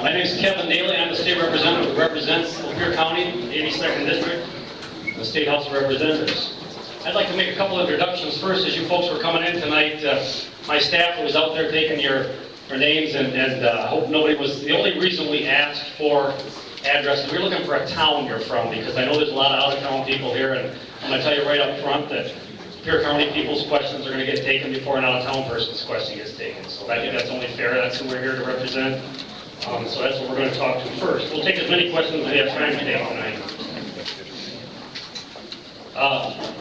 My name is Kevin Daly. I'm the state representative who represents Lapeer County, 82nd District, the State House of Representatives. I'd like to make a couple introductions first. As you folks were coming in tonight, my staff was out there taking your names, and I hope nobody was. The only reason we asked for addresses, we were looking for a town you're from, because I know there's a lot of out-of-town people here, and I'm going to tell you right up front that Lapeer County people's questions are going to get taken before an out-of-town person's question gets taken. So I think that's only fair. That's who we're here to represent. So that's what we're going to talk to first. We'll take as many questions as we have time to take tonight.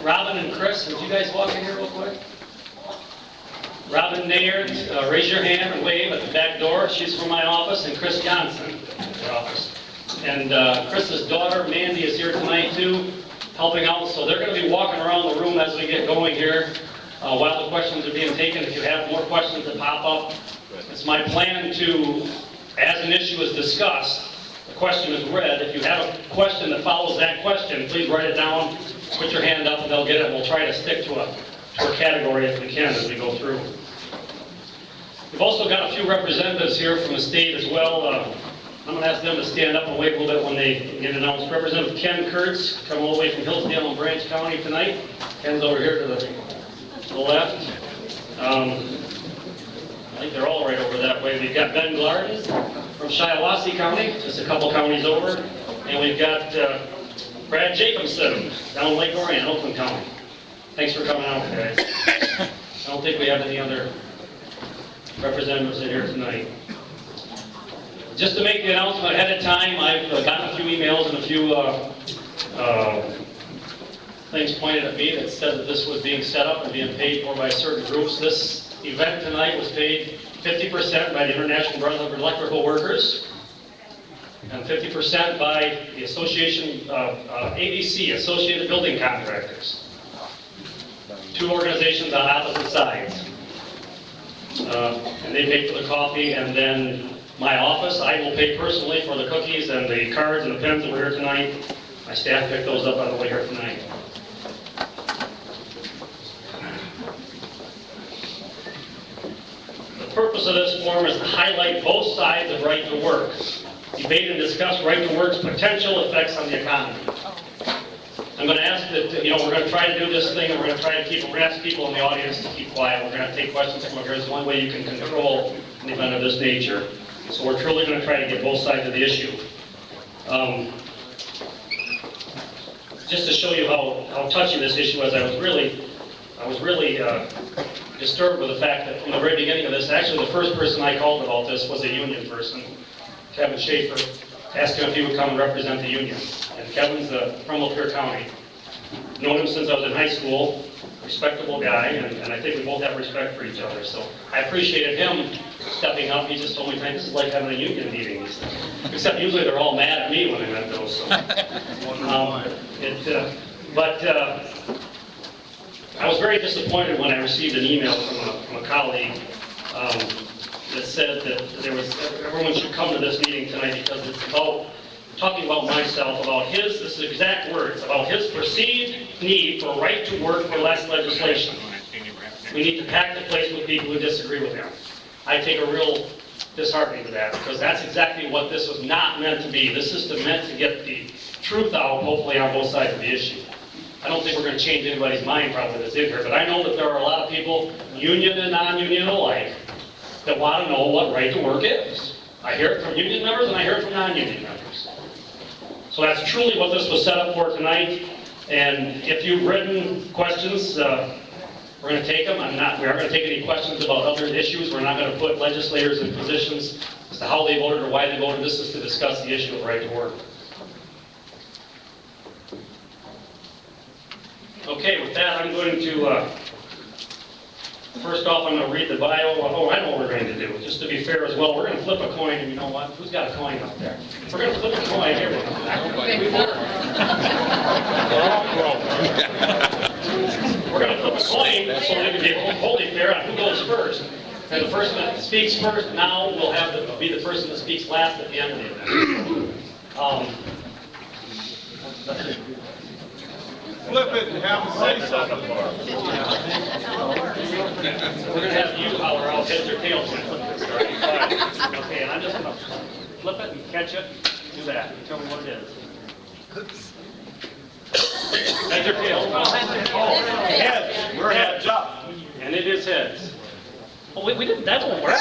Robin and Chris, would you guys walk in here real quick? Robin Nayard, raise your hand and wave at the back door. She's from my office, and Chris Johnson, your office. And Chris's daughter, Mandy, is here tonight too, helping out. So they're going to be walking around the room as we get going here while the questions are being taken. If you have more questions that pop up, it's my plan to, as an issue is discussed, the question is read. If you have a question that follows that question, please write it down, put your hand up, and they'll get it. We'll try to stick to a category if we can as we go through. We've also got a few representatives here from the state as well. I'm going to ask them to stand up and wait a little bit when they get announced. Representative Ken Kurtz, coming all the way from Hillsdale and Branch County tonight. Ken's over here to the left. I think they're all right over that way. We've got Ben Glarden from Shiawassee County, just a couple counties over. And we've got Brad Jacobson down Lake Orion, Oakland County. Thanks for coming out, guys. I don't think we have any other representatives in here tonight. Just to make the announcement ahead of time, I've gotten a few emails and a few things pointed at me that said that this was being set up and being paid for by certain groups. This event tonight was paid 50% by the International Brotherhood of Electrical Workers and 50% by the Association of ABC, Associated Building Contractors. Two organizations on opposite sides. And they pay for the coffee, and then my office, I will pay personally for the cookies and the cards and the pens that were here tonight. My staff picked those up on the way here tonight. The purpose of this forum is to highlight both sides of right to work. Debate and discuss right to work's potential effects on the economy. I'm going to ask that, we're going to try to do this thing, and we're going to try to we're going to ask people in the audience to keep quiet. We're going to take questions from here. It's one way you can control an event of this nature. So we're truly going to try to get both sides of the issue. Just to show you how touchy this issue was, I was really disturbed with the fact that from the very beginning of this, actually the first person I called about this was a union person, Kevin Schaefer, asked him if he would come and represent the union. And Kevin's from Lapeer County. Known him since I was in high school, respectable guy, and I think we both have respect for each other. So I appreciated him stepping up. He just told me, this is like having a union meeting. He said. Except usually they're all mad at me when I'm at those. So. I was very disappointed when I received an email from a colleague that said that everyone should come to this meeting tonight because it's talking about myself, about this is exact words, about his perceived need for right to work for less legislation. We need to pack the place with people who disagree with him. I take a real disheartening to that because that's exactly what this was not meant to be. This is meant to get the truth out, hopefully, on both sides of the issue. I don't think we're going to change anybody's mind probably that's in here, but I know that there are a lot of people, union and non-union alike, that want to know what right to work is. I hear it from union members and I hear it from non-union members. So that's truly what this was set up for tonight. And if you've written questions, we're going to take them. We aren't going to take any questions about other issues. We're not going to put legislators in positions as to how they voted or why they voted. This is to discuss the issue of right to work. Okay, with that, I'm going to, first off, I'm going to read the bio. Oh, I know what we're going to do. Just to be fair as well, we're going to flip a coin, and you know what? Who's got a coin up there? We're going to flip a coin here. We're going to flip a coin so that it can be wholly fair on who goes first. And the person that speaks first now will be the person that speaks last at the end of the event. Flip it and have them say something. We're going to have you holler out heads or tails when I flip this. Okay, and I'm just going to flip it and catch it. Do that. Tell me what it is. Heads or tails? Heads. We're heads up. And it is heads. Oh, wait, we didn't. That won't work.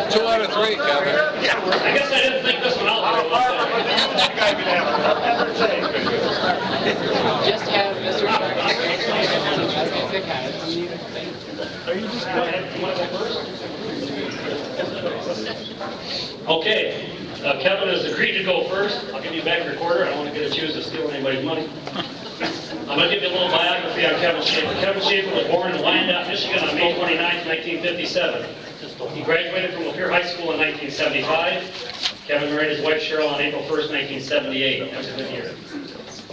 Two out of three, Kevin. I guess I didn't think this one out. Just have Mr. Are you just going to go first? Okay. Kevin has agreed to go first. I'll give you back your quarter. I don't want to get accused of stealing anybody's money. I'm going to give you a little biography on Kevin Schaefer. Kevin Schaefer was born in Wyandotte, Michigan on May 29, 1957. He graduated from Lapeer High School in 1975. Kevin married his wife Cheryl on April 1st, 1978. That was a good year.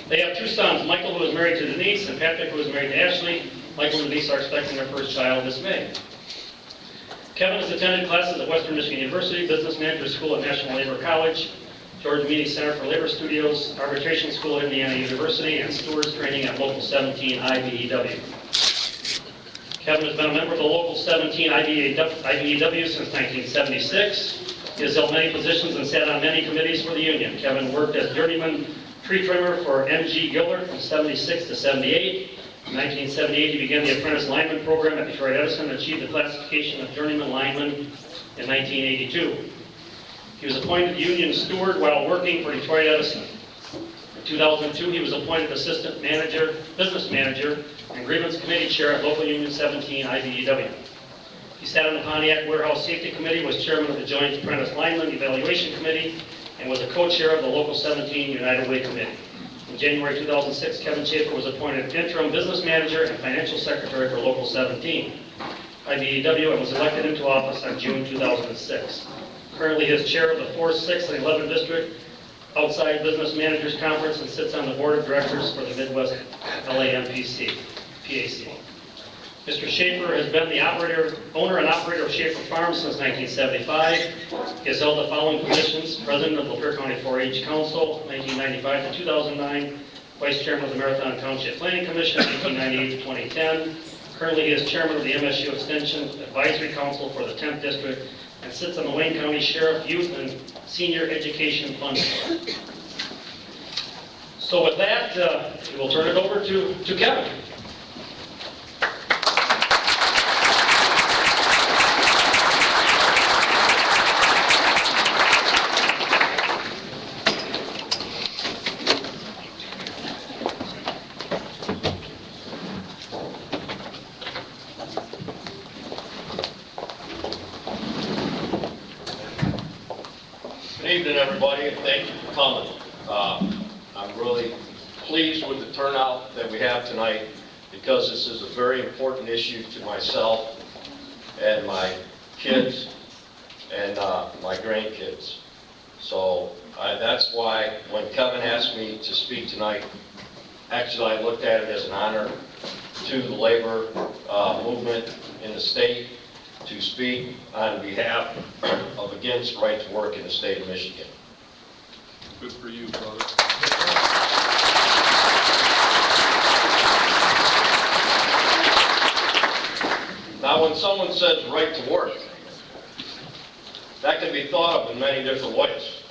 They have two sons, Michael, who is married to Denise, and Patrick, who is married to Ashley. Michael and Denise are expecting their first child this May. Kevin has attended classes at Western Michigan University, Business Manager School at National Labor College, George Meany Center for Labor Studios, Arbitration School at Indiana University, and Stewards Training at Local 17 IBEW. Kevin has been a member of the Local 17 IBEW since 1976. He has held many positions and sat on many committees for the union. Kevin worked as journeyman tree trimmer for M.G. Gillard from 76 to 78. In 1978, he began the apprentice lineman program at Detroit Edison and achieved the classification of journeyman lineman in 1982. He was appointed union steward while working for Detroit Edison. In 2002, he was appointed assistant manager, business manager, and grievance committee chair at Local Union 17 IBEW. He sat on the Pontiac Warehouse Safety Committee, was chairman of the Joint Apprentice Lineman Evaluation Committee, and was a co-chair of the Local 17 United Way Committee. In January 2006, Kevin Schaefer was appointed interim business manager and financial secretary for Local 17 IBEW and was elected into office on June 2006. Currently, he is chair of the 4th, 6th, and 11th District Outside Business Managers Conference and sits on the board of directors for the Midwest LAMPC, PAC. Mr. Schaefer has been the owner and operator of Schaefer Farms since 1975. He has held the following positions: President of Lapeer County 4-H Council, 1995 to 2009, Vice Chairman of the Marathon Township Planning Commission, 1998 to 2010. Currently, he is Chairman of the MSU Extension Advisory Council for the 10th District and sits on the Wayne County Sheriff Youth and Senior Education Fund Board. So with that, we will turn it over to Kevin. evening, everybody, and thank you for coming. I'm really pleased with the turnout that we have tonight because this is a very important issue to myself and my kids and my grandkids. So that's why when Kevin asked me to speak tonight, actually I looked at it as an honor to the labor movement in the state to speak on behalf of against right to work in the state of Michigan. Good for you, brother. Now, when someone says right to work, that can be thought of in many different ways.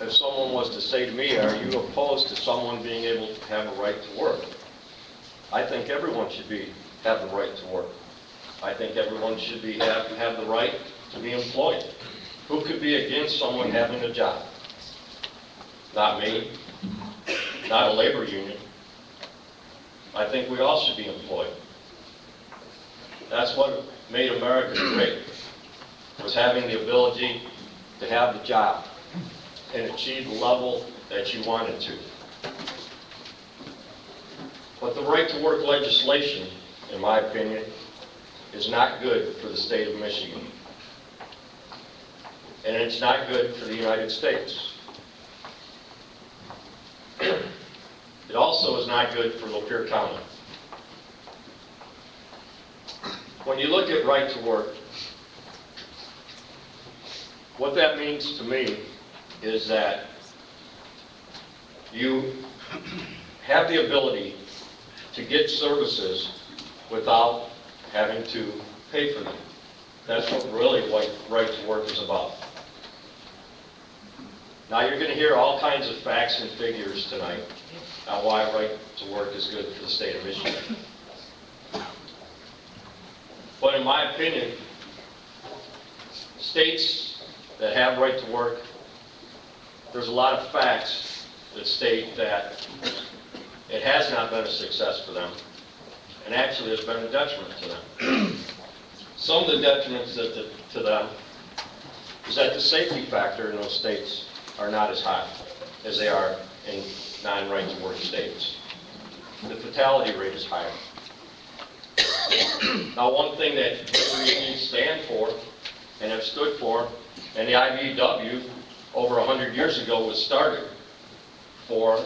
If someone was to say to me, are you opposed to someone being able to have a right to work? I think everyone should have the right to work. I think everyone should have the right to be employed. Who could be against someone having a job? Not me, not a labor union. I think we all should be employed. That's what made America great, was having the ability to have the job and achieve the level that you wanted to. But the right to work legislation, in my opinion, is not good for the state of Michigan. And it's not good for the United States. It also is not good for Lapeer County. When you look at right to work, what that means to me is that you have the ability to get services without having to pay for them. That's what really right to work is about. Now you're going to hear all kinds of facts and figures tonight on why right to work is good for the state of Michigan. But in my opinion, states that have right to work, there's a lot of facts that state that it has not been a success for them, and actually has been a detriment to them. Some of the detriments to them is that the safety factor in those states are not as high as they are in non-right to work states. The fatality rate is higher. Now, one thing that labor unions stand for and have stood for, and the IBEW over 100 years ago was started for,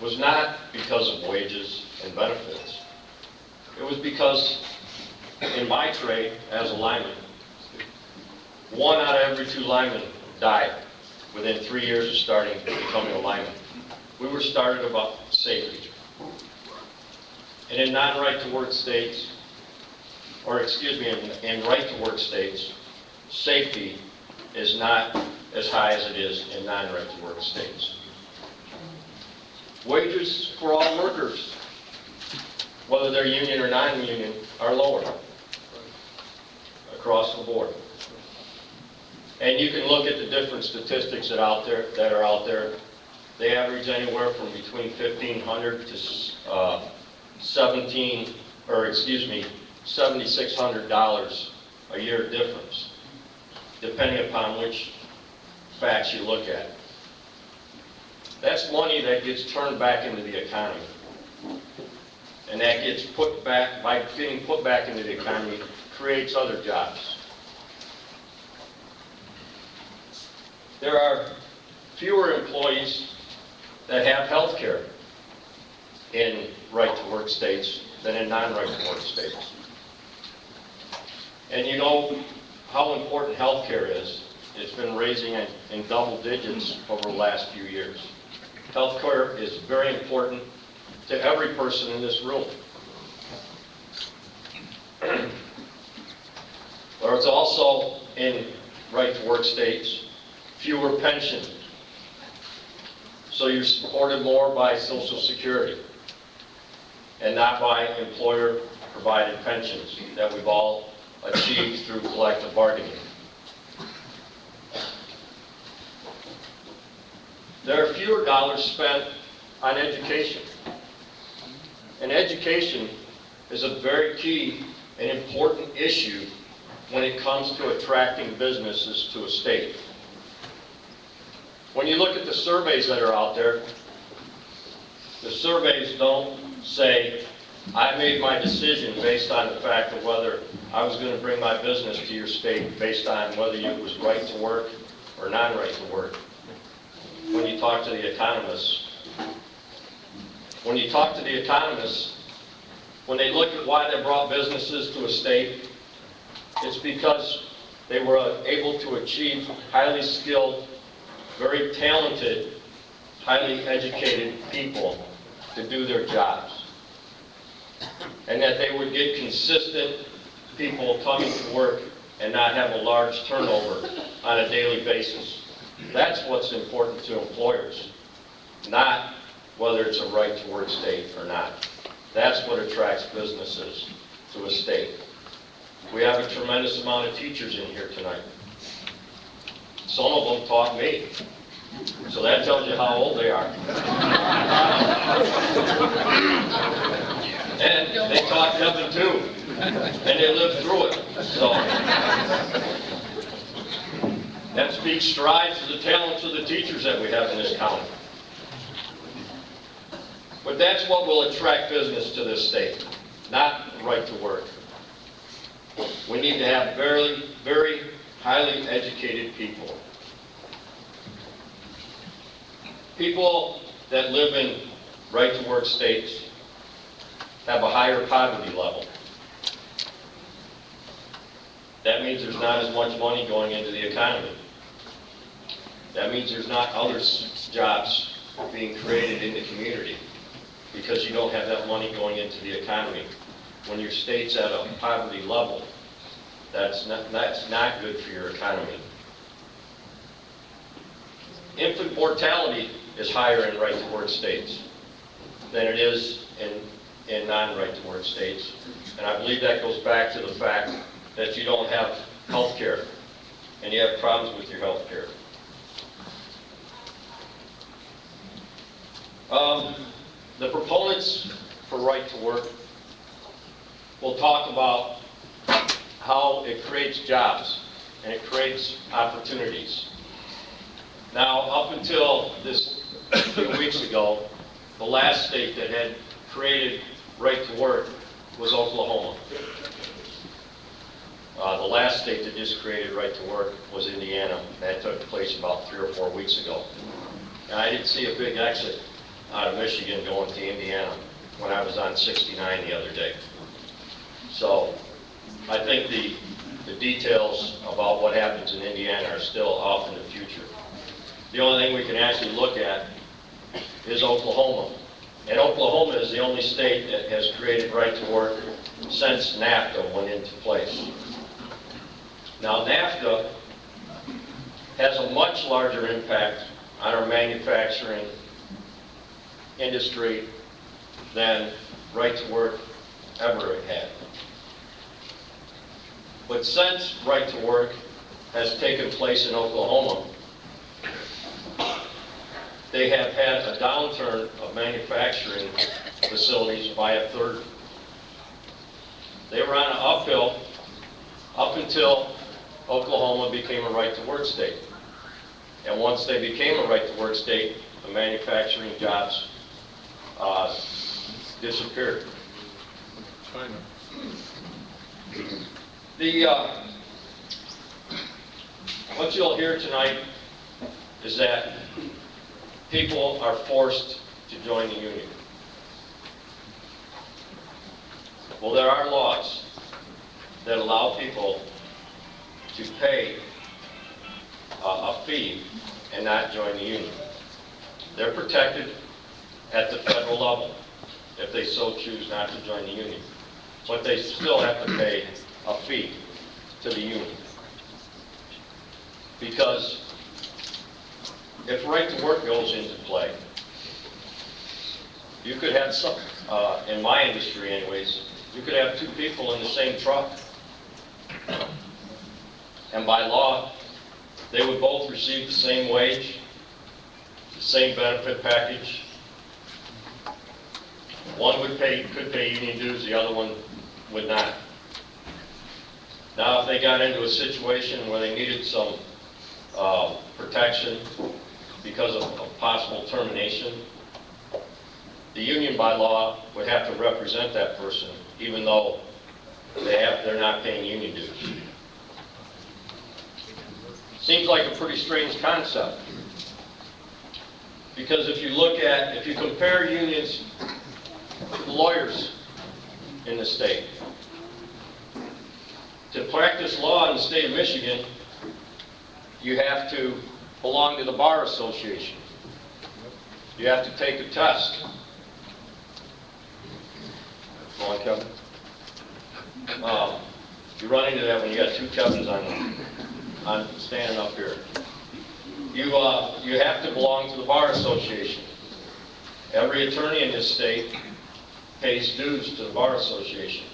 was not because of wages and benefits. It was because in my trade as a lineman, 1 out of every 2 linemen died within 3 years of starting becoming a lineman. We were started about safety. And in non-right to work states, or excuse me, in right to work states, safety is not as high as it is in non-right to work states. Wages for all workers, whether they're union or non-union, are lower across the board. And you can look at the different statistics that are out there. They average anywhere from between $1,500 to $7,600 a year difference, depending upon which facts you look at. That's money that gets turned back into the economy. And that gets put back, by getting put back into the economy, creates other jobs. There are fewer employees that have health care in right to work states than in non-right to work states. And you know how important health care is. It's been raising in double digits over the last few years. Health care is very important to every person in this room. There's also, in right to work states, fewer pensions. So you're supported more by Social Security and not by employer-provided pensions that we've all achieved through collective bargaining. There are fewer dollars spent on education. And education is a very key and important issue when it comes to attracting businesses to a state. When you look at the surveys that are out there, the surveys don't say, I made my decision based on the fact of whether I was going to bring my business to your state based on whether it was right to work or non-right to work. When you talk to the economists, when they look at why they brought businesses to a state, it's because they were able to achieve highly skilled, very talented, highly educated people to do their jobs. And that they would get consistent people coming to work and not have a large turnover on a daily basis. That's what's important to employers, not whether it's a right to work state or not. That's what attracts businesses to a state. We have a tremendous amount of teachers in here tonight. Some of them taught me. So that tells you how old they are. And they taught Kevin too. And they lived through it. So that speaks strides to the talents of the teachers that we have in this county. But that's what will attract business to this state, not right to work. We need to have very, very highly educated people. People that live in right-to-work states have a higher poverty level. That means there's not as much money going into the economy. That means there's not other jobs being created in the community because you don't have that money going into the economy. When your state's at a poverty level, that's not good for your economy. Infant mortality is higher in right-to-work states than it is in non-right-to-work states. And I believe that goes back to the fact that you don't have health care and you have problems with your health care. The proponents for right to work will talk about how it creates jobs and it creates opportunities. Now, up until this a few weeks ago, the last state that had created right to work was Oklahoma. The last state that just created right to work was Indiana. That took place about 3 or 4 weeks ago. And I didn't see a big exit out of Michigan going to Indiana when I was on 69 the other day. So I think the details about what happens in Indiana are still off in the future. The only thing we can actually look at is Oklahoma. And Oklahoma is the only state that has created right to work since NAFTA went into place. Now, NAFTA has a much larger impact on our manufacturing industry than right to work ever had. But since right to work has taken place in Oklahoma, they have had a downturn of manufacturing facilities by 1/3. They were on an uphill up until Oklahoma became a right-to-work state. And once they became a right-to-work state, the manufacturing jobs disappeared. China. What you'll hear tonight is that people are forced to join the union. Well, there are laws that allow people to pay a fee and not join the union. They're protected at the federal level if they so choose not to join the union. But they still have to pay a fee to the union. Because if right to work goes into play, you could have some, in my industry anyways, you could have 2 people in the same truck. And by law, they would both receive the same wage, the same benefit package. One could pay union dues, the other one would not. Now, if they got into a situation where they needed some protection because of a possible termination, the union by law would have to represent that person, even though they're not paying union dues. Seems like a pretty strange concept. Because if you compare unions to the lawyers in the state, to practice law in the state of Michigan, you have to belong to the Bar Association. You have to take a test. Go on, Kevin. You run into that when you got two Kevins on standing up here. You have to belong to the Bar Association. Every attorney in this state pays dues to the Bar Association.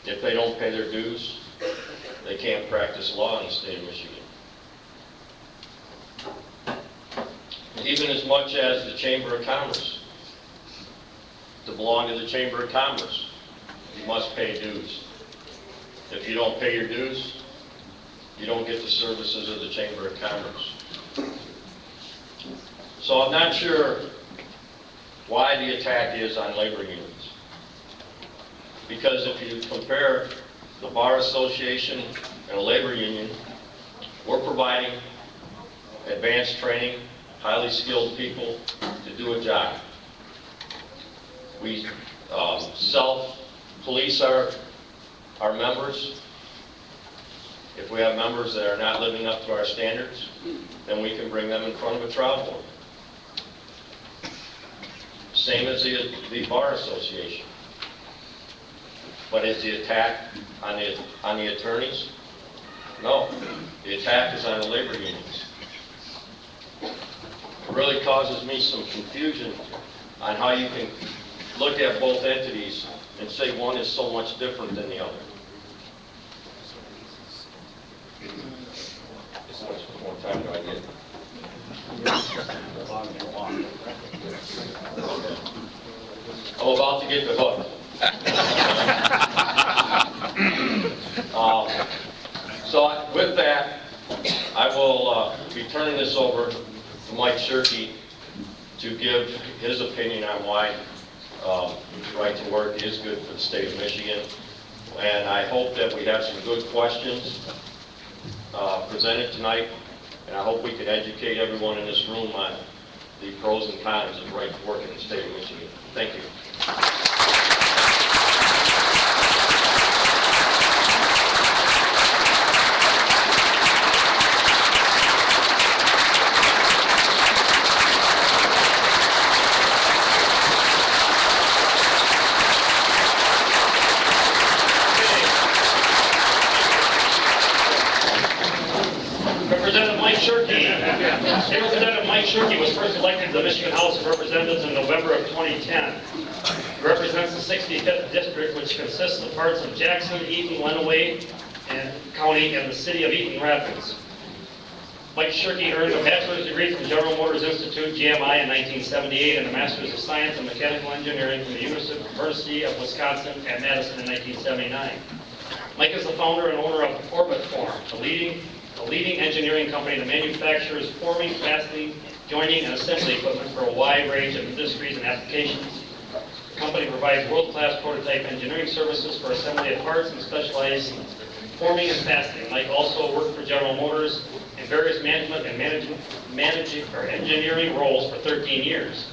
If they don't pay their dues, they can't practice law in the state of Michigan. Even as much as the Chamber of Commerce. To belong to the Chamber of Commerce, you must pay dues. If you don't pay your dues, you don't get the services of the Chamber of Commerce. So I'm not sure why the attack is on labor unions. Because if you compare the Bar Association and a labor union, we're providing advanced training, highly skilled people to do a job. We self-police our members. If we have members that are not living up to our standards, then we can bring them in front of a trial board. Same as the Bar Association. But is the attack on the attorneys? No. The attack is on the labor unions. It really causes me some confusion on how you can look at both entities and say one is so much different than the other. How much more time do I get? I'm about to get the hook. So with that, I will be turning this over to Mike Shirkey to give his opinion on why right to work is good for the state of Michigan. And I hope that we have some good questions presented tonight, and I hope we can educate everyone in this room on the pros and cons of right to work in the state of Michigan. Thank you. Representative Mike Shirkey. Representative Mike Shirkey was first elected to the Michigan House of Representatives in November of 2010. He represents the 65th District, which consists of parts of Jackson, Eaton, Lenawee, and County, and the city of Eaton Rapids. Mike Shirkey earned a bachelor's degree from General Motors Institute, GMI, in 1978, and a master's of science in mechanical engineering from the University of Wisconsin at Madison in 1979. Mike is the founder and owner of Orbit Form, a leading engineering company that manufactures forming, casting, joining, and assembly equipment for a wide range of industries and applications. The company provides world-class prototype engineering services for assembly of parts and specialized forming and casting. Mike also worked for General Motors in various management and engineering roles for 13 years.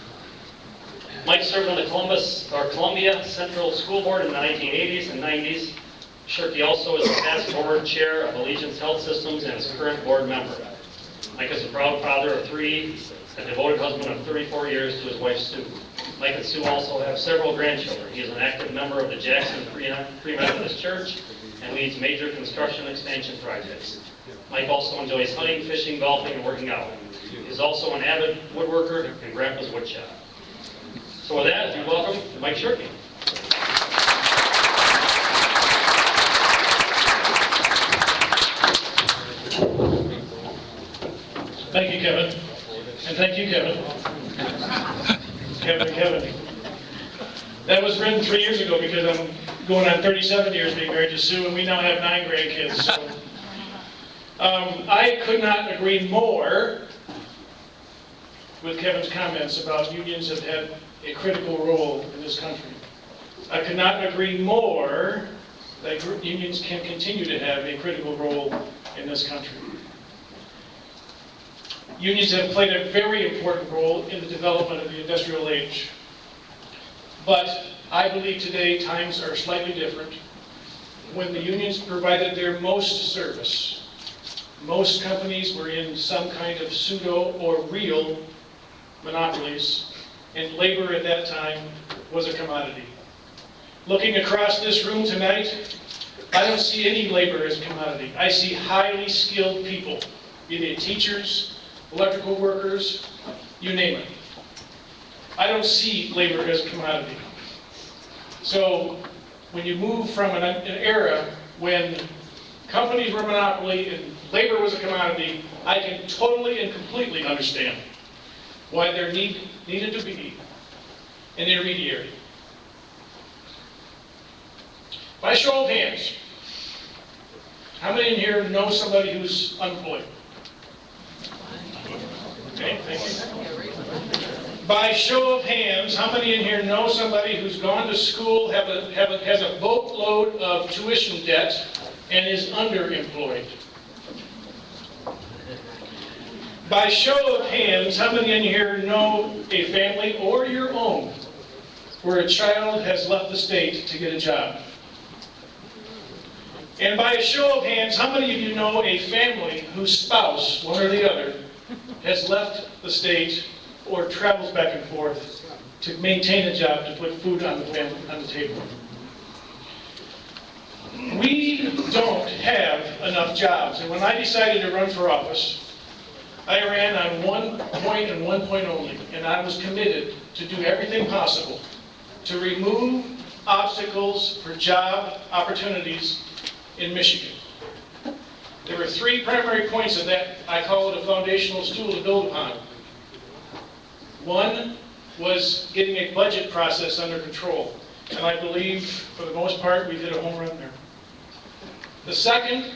Mike served on the Columbia Central School Board in the 1980s and 90s. Shirkey also is the past board chair of Allegiance Health Systems and is a current board member. Mike is a proud father of 3, a devoted husband of 34 years to his wife Sue. Mike and Sue also have several grandchildren. He is an active member of the Jackson Free Methodist Church and leads major construction expansion projects. Mike also enjoys hunting, fishing, golfing, and working out. He is also an avid woodworker in Grandpa's Woodshop. So with that, we welcome Mike Shirkey. Thank you, Kevin. And thank you, Kevin. Kevin. That was written 3 years ago because I'm going on 37 years being married to Sue, and we now have 9 grandkids. So, I could not agree more with Kevin's comments about unions have had a critical role in this country. I could not agree more that unions can continue to have a critical role in this country. Unions have played a very important role in the development of the industrial age. But I believe today times are slightly different. When the unions provided their most service, most companies were in some kind of pseudo or real monopolies, and labor at that time was a commodity. Looking across this room tonight, I don't see any labor as a commodity. I see highly skilled people, be they teachers, electrical workers, you name it. I don't see labor as a commodity. So when you move from an era when companies were a monopoly and labor was a commodity, I can totally and completely understand why there needed to be an intermediary. By show of hands, how many in here know somebody who's unemployed? Okay, thank you. By show of hands, how many in here know somebody who's gone to school, has a boatload of tuition debt, and is underemployed? By show of hands, how many in here know a family or your own where a child has left the state to get a job? And by a show of hands, how many of you know a family whose spouse, one or the other, has left the state or travels back and forth to maintain a job to put food on the table? We don't have enough jobs. And when I decided to run for office, I ran on one point and one point only, and I was committed to do everything possible to remove obstacles for job opportunities in Michigan. There were three primary points of that. I call it a foundational stool to build upon. One was getting a budget process under control, and I believe, for the most part, we did a home run there. The second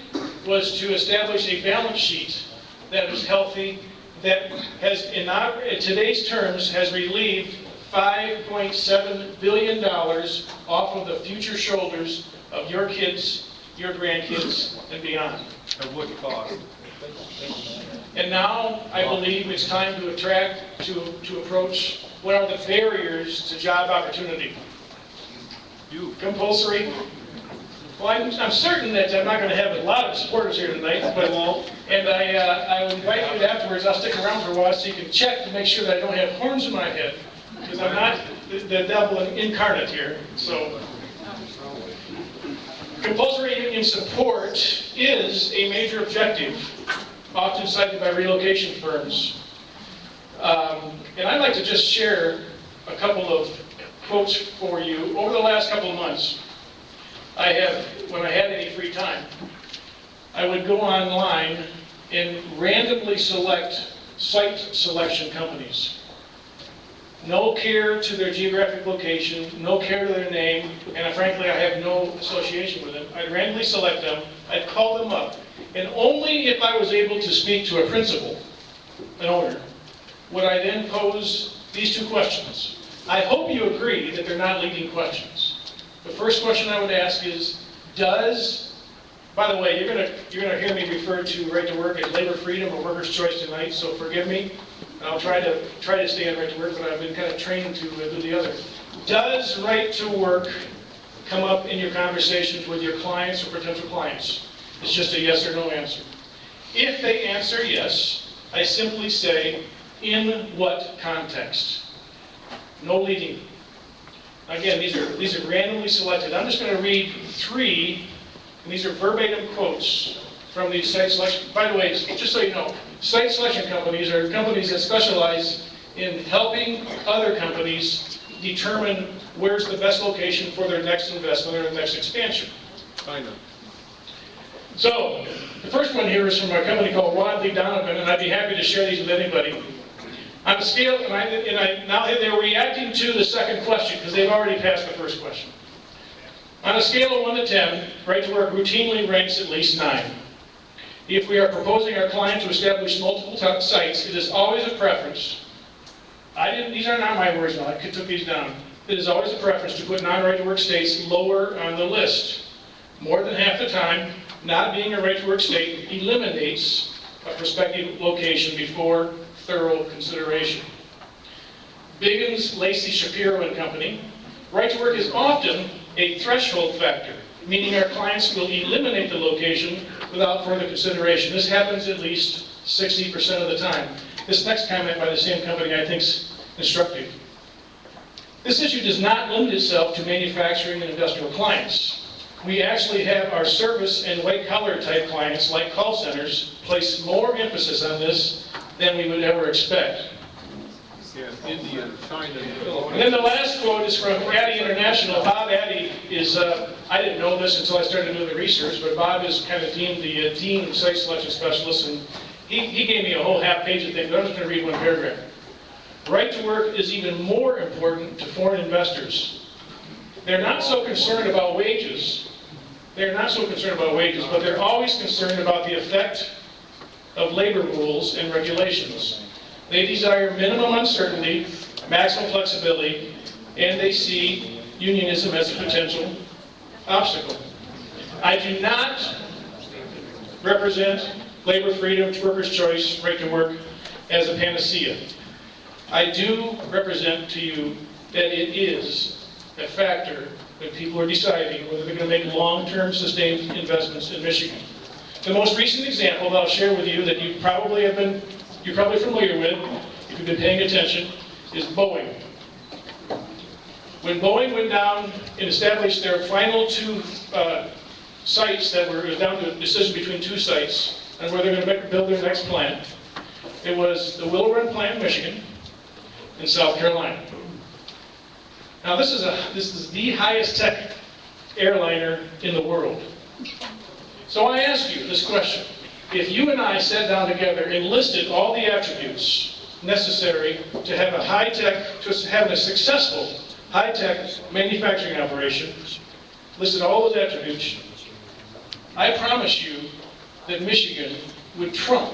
was to establish a balance sheet that was healthy, that has, in today's terms, has relieved $5.7 billion off of the future shoulders of your kids, your grandkids, and beyond. At what cost? And now, I believe it's time to approach what are the barriers to job opportunity. Compulsory. Well, I'm certain that I'm not going to have a lot of supporters here tonight, but and I will invite you afterwards. I'll stick around for a while so you can check to make sure that I don't have horns in my head, because I'm not the devil incarnate here. So, compulsory union support is a major objective, often cited by relocation firms. And I'd like to just share a couple of quotes for you. Over the last couple of months, when I had any free time, I would go online and randomly select site selection companies. No care to their geographic location, no care to their name, and frankly, I have no association with them. I'd randomly select them, I'd call them up, and only if I was able to speak to a principal, an owner, would I then pose these two questions. I hope you agree that they're not leading questions. The first question I would ask is, by the way, you're gonna hear me refer to right to work as labor freedom or workers' choice tonight, so forgive me. I'll try to stay on right to work, but I've been kind of trained to do the other. Does right to work come up in your conversations with your clients or potential clients? It's just a yes or no answer. If they answer yes, I simply say, in what context? No leading. Again, these are randomly selected. I'm just going to read three, and these are verbatim quotes from these site selection. By the way, just so you know, site selection companies are companies that specialize in helping other companies determine where's the best location for their next investment or their next expansion. I know. So, the first one here is from a company called Rodley Donovan, and I'd be happy to share these with anybody. On a scale, now they're reacting to the second question because they've already passed the first question. On a scale of 1 to 10, right to work routinely ranks at least 9. If we are proposing our client to establish multiple sites, it is always a preference. These are not my words now, I took these down. It is always a preference to put non-right-to-work states lower on the list. More than half the time, not being a right-to-work state eliminates a prospective location before thorough consideration. Biggins, Lacey, Shapiro and Company. Right-to-work is often a threshold factor, meaning our clients will eliminate the location without further consideration. This happens at least 60% of the time. This next comment by the same company I think is instructive. This issue does not limit itself to manufacturing and industrial clients. We actually have our service and white-collar type clients, like call centers, place more emphasis on this than we would ever expect. Yeah, India, China, and the And then the last quote is from Addy International. Bob Addy is, I didn't know this until I started doing the research, but Bob is kind of deemed the dean of site selection specialist, and he gave me a whole half-page of things, but I'm just going to read one paragraph. Right to work is even more important to foreign investors. They're not so concerned about wages. They're not so concerned about wages, but they're always concerned about the effect of labor rules and regulations. They desire minimum uncertainty, maximum flexibility, and they see unionism as a potential obstacle. I do not represent labor freedom, workers' choice, right to work as a panacea. I do represent to you that it is a factor when people are deciding whether they're going to make long-term sustained investments in Michigan. The most recent example that I'll share with you that you're probably familiar with, if you've been paying attention, is Boeing. When Boeing went down and established their final two sites that were down to a decision between two sites and where they're going to build their next plant, it was the Willow Run plant in Michigan and South Carolina. Now this is the highest tech airliner in the world. So I ask you this question. If you and I sat down together and listed all the attributes necessary to have a successful high-tech manufacturing operation, listed all those attributes, I promise you that Michigan would trump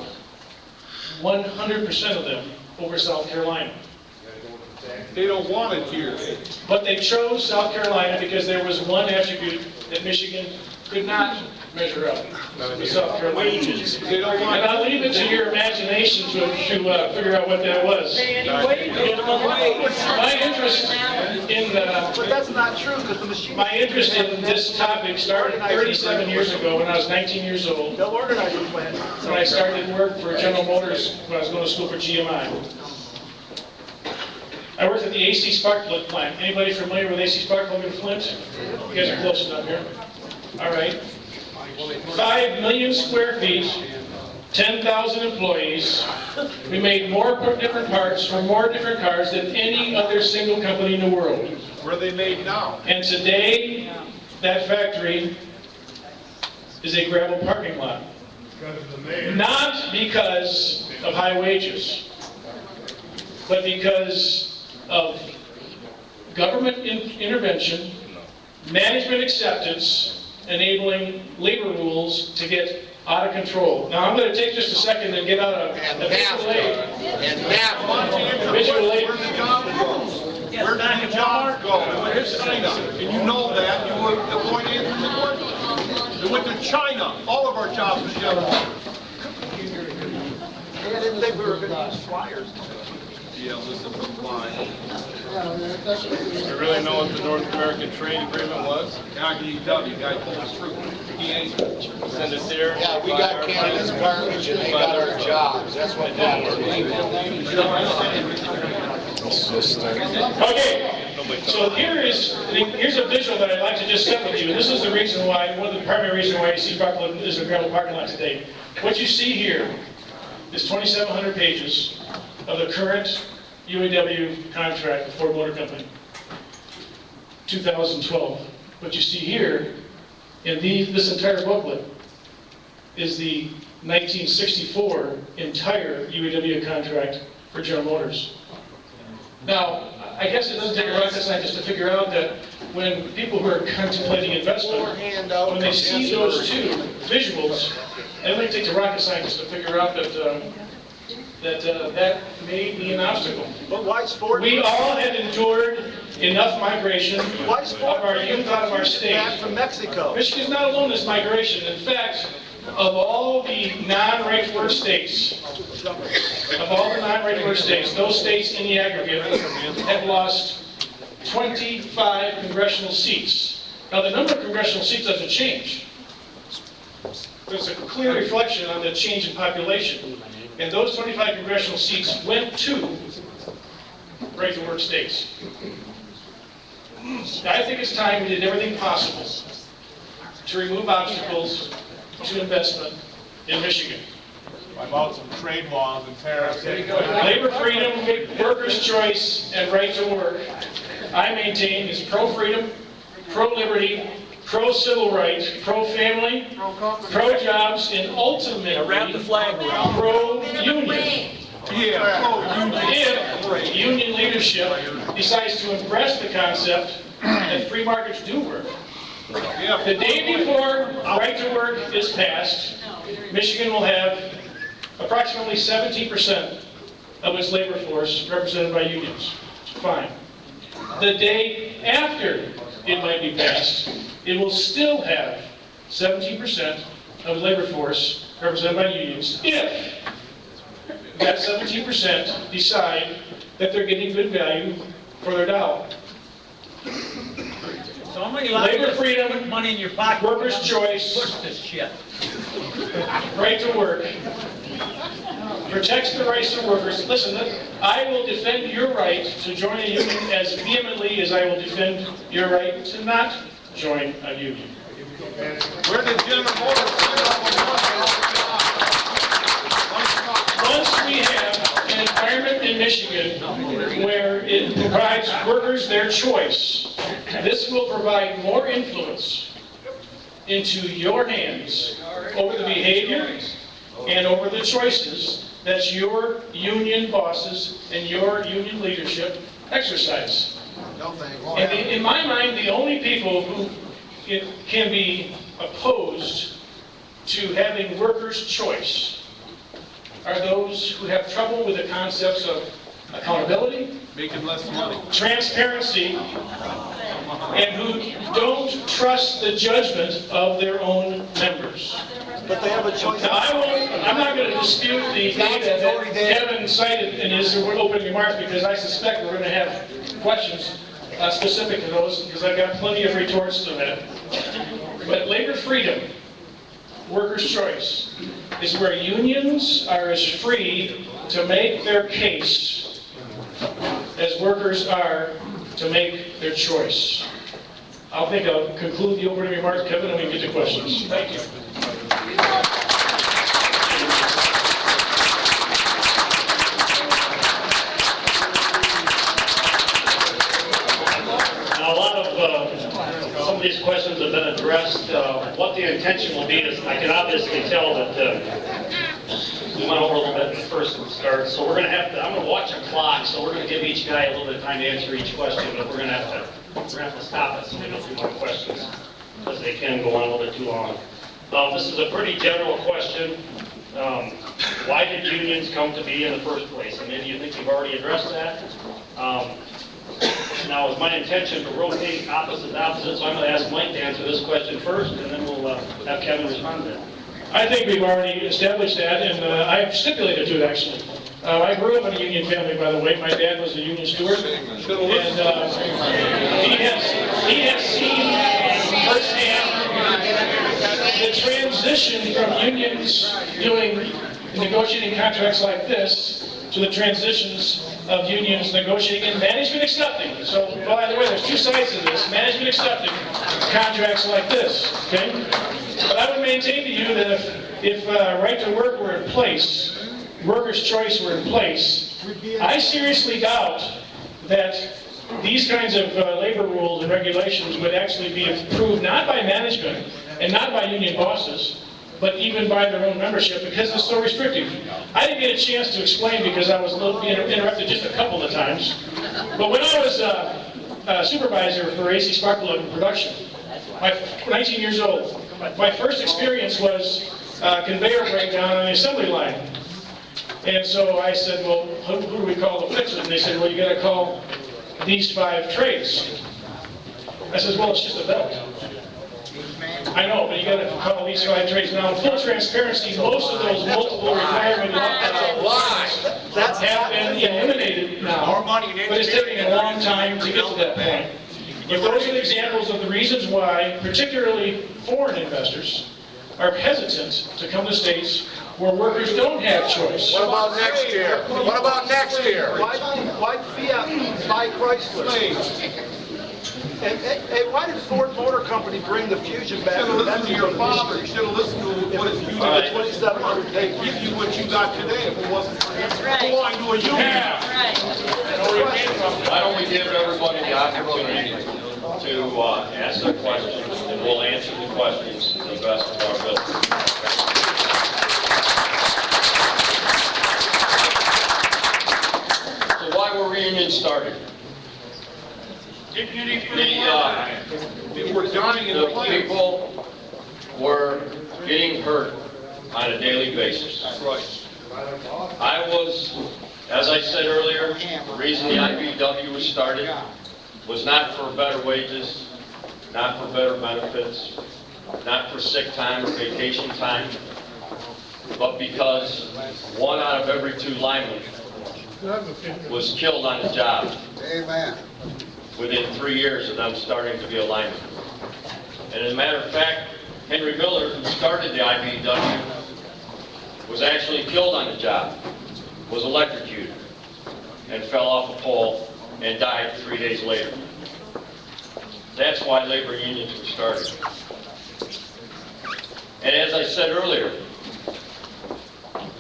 100% of them over South Carolina. they don't want it here. But they chose South Carolina because there was one attribute that Michigan could not measure up to South Carolina. They don't want And I'll leave it to your imagination to figure out what that was. My interest in But that's not true, because the machine. my interest in this topic started 37 years ago when I was 19 years old. They'll organize the plant. When I started work for General Motors when I was going to school for GMI. I worked at the AC spark plug plant. Anybody familiar with AC spark plug in Flint? You guys are close enough here. All right. 5 million square feet, 10,000 employees. We made more different parts for more different cars than any other single company in the world. where they made now. And today, that factory is a gravel parking lot. Not because of high wages, but because of government intervention, management acceptance, enabling labor rules to get out of control. Now, I'm going to take just a second and get out of the visual aid. Visual aid. Where the jobs go? Where did the jobs go? Here's China, and you know that. You were going into the what? They went to China. All of our jobs were shut down. I didn't think we were going to use flyers. Yeah, listen to the line. You really know what the North American trade agreement was? IBEW, guy told us truth. He ain't send it there. Yeah, we got Canada's garbage and they got our jobs. That's what matters. Okay, so here's a visual that I'd like to just set with you. And this is the reason why, one of the primary reasons why AC Parkland is a gravel parking lot today. What you see here is 2,700 pages of the current UAW contract with Ford Motor Company, 2012. What you see here in this entire booklet is the 1964 entire UAW contract for General Motors. Now, I guess it doesn't take a rocket scientist to figure out that when people who are contemplating investment, when they see those two visuals, it only takes a rocket scientist to figure out that may be an obstacle. But why sport? We all have endured enough migration Why of sport? our youth out of our Back state. from Mexico. Michigan's not alone in this migration. In fact, of all the non-right word states, those states in the aggregate have lost 25 congressional seats. Now, the number of congressional seats doesn't change. There's a clear reflection on the change in population. And those 25 congressional seats went to right-to-work states. I think it's time we did everything possible to remove obstacles to investment in Michigan. About some trade laws and tariffs. Labor freedom, workers' choice, and right to work, I maintain, is pro-freedom, pro-liberty, pro-civil rights, pro-family, pro-jobs, and ultimately pro-union. If union leadership decides to embrace the concept that free markets do work, the day before right to work is passed, Michigan will have approximately 17% of its labor force represented by unions. Fine. The day after it might be passed, it will still have 17% of its labor force represented by unions if that 17% decide that they're getting good value for their dollar. So I'm gonna Labor freedom, put money in your pocket. workers' choice, Push this shit. right to work, protects the rights of workers. Listen, I will defend your right to join a union as vehemently as I will defend your right to not join a union. Where did General Motors sign up on Once we have an environment in Michigan where it provides workers their choice, this will provide more influence into your hands over the behavior and over the choices that your union bosses and your union leadership exercise. And in my mind, the only people who can be opposed to having workers' choice are those who have trouble with the concepts of accountability, making less money? transparency, and who don't trust the judgment of their own members. But they have a choice. Now, I'm not going to dispute the data that Kevin cited in his opening remarks because I suspect we're going to have questions specific to those because I've got plenty of retorts to that. But labor freedom, workers' choice, is where unions are as free to make their case as workers are to make their choice. I'll conclude the opening remarks, Kevin, and we can get to questions. Thank you. Now, a lot of, some of these questions have been addressed. What the intention will be is, I can obviously tell that we went over a little bit in the first start, so we're going to have to, I'm going to watch a clock, so we're going to give each guy a little bit of time to answer each question, but we're going to have to stop it so we don't do more questions, because they can go on a little bit too long. This is a pretty general question. Why did unions come to be in the first place? And maybe you think you've already addressed that. Now, it's my intention to rotate opposite, so I'm going to ask Mike to answer this question first, and then we'll have Kevin respond to it. I think we've already established that, and I've stipulated to it, actually. I grew up in a union family, by the way. My dad was a union steward, and he has seen firsthand the transition from unions negotiating contracts like this to the transitions of unions negotiating and management accepting. So, by the way, there's two sides to this. Management accepting contracts like this, okay? But I would maintain to you that if right to work were in place, workers' choice were in place, I seriously doubt that these kinds of labor rules and regulations would actually be approved not by management and not by union bosses, but even by their own membership because it's so restrictive. I didn't get a chance to explain because I was being interrupted just a couple of times. But when I was supervisor for AC Spark Plug in production, 19 years old, my first experience was conveyor breakdown on the assembly line. And so I said, well, who do we call to fix it? And they said, well, you gotta call these 5 trades. I said, well, it's just a belt. I know, but you gotta call these 5 trades. Now, in full transparency, most of those multiple requirement That's have been eliminated now, but it's taking a long time to get to that point. But those are examples of the reasons why, particularly foreign investors, are hesitant to come to states where workers don't have choice. What about next year? What about next year? Why Fiat buy Chrysler? And why did Ford Motor Company bring the Fusion back? You should have listened to your father, you should have listened to what you It's 2,700 give pages. you what you got today if it wasn't for him. That's right. Go on, you a union. Right. Why don't we give everybody the opportunity to ask their questions, and we'll answer the questions to the best of our ability. So why were reunions started? We're dying in the The plant. people were getting hurt on a daily basis. That's right. I was, as I said earlier, the reason the IBEW was started was not for better wages, not for better benefits, not for sick time or vacation time, but because 1 out of every 2 linemen was killed on the job Amen. within 3 years of them starting to be a lineman. And as a matter of fact, Henry Miller, who started the IBEW, was actually killed on the job, was electrocuted, and fell off a pole and died 3 days later. That's why labor unions were started. And as I said earlier,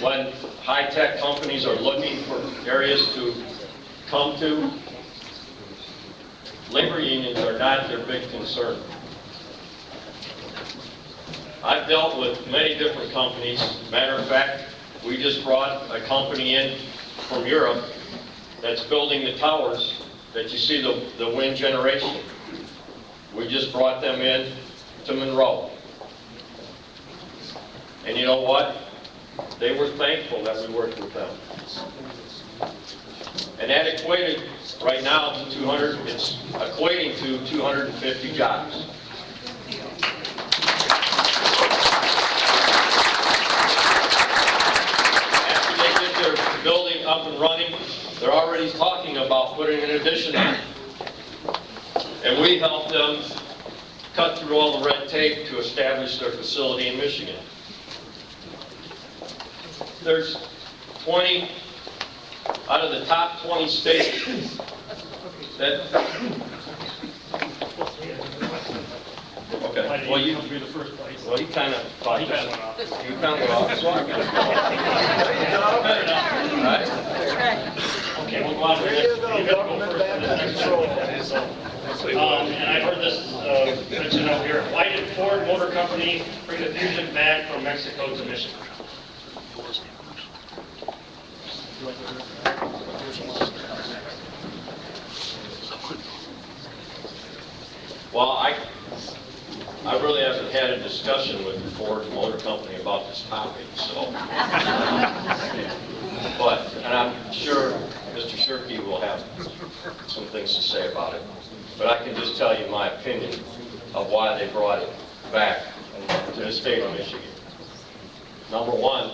when high-tech companies are looking for areas to come to, labor unions are not their big concern. I've dealt with many different companies. Matter of fact, we just brought a company in from Europe that's building the towers that you see, the wind generation. We just brought them in to Monroe. And you know what? They were thankful that we worked with them. And that equated right now to 200, it's equating to 250 jobs. After they get their building up and running, they're already talking about putting an addition on. And we helped them cut through all the red tape to establish their facility in Michigan. There's 20 out of the top 20 states that. Okay. Well, you be the first place. Well, you kind of thought He that. kinda went off. You kind of went off. So I got Better not. Right? That's right. Okay, we'll go on to the There next. you go, You gotta go government first on the back next control. one. So, and I've heard this mentioned over here. Why did Ford Motor Company bring the Fusion back from Mexico to Michigan? Well, I really haven't had a discussion with the Ford Motor Company about this topic, so. But, and I'm sure Mr. Shirkey will have some things to say about it. But I can just tell you my opinion of why they brought it back to the state of Michigan. Number one,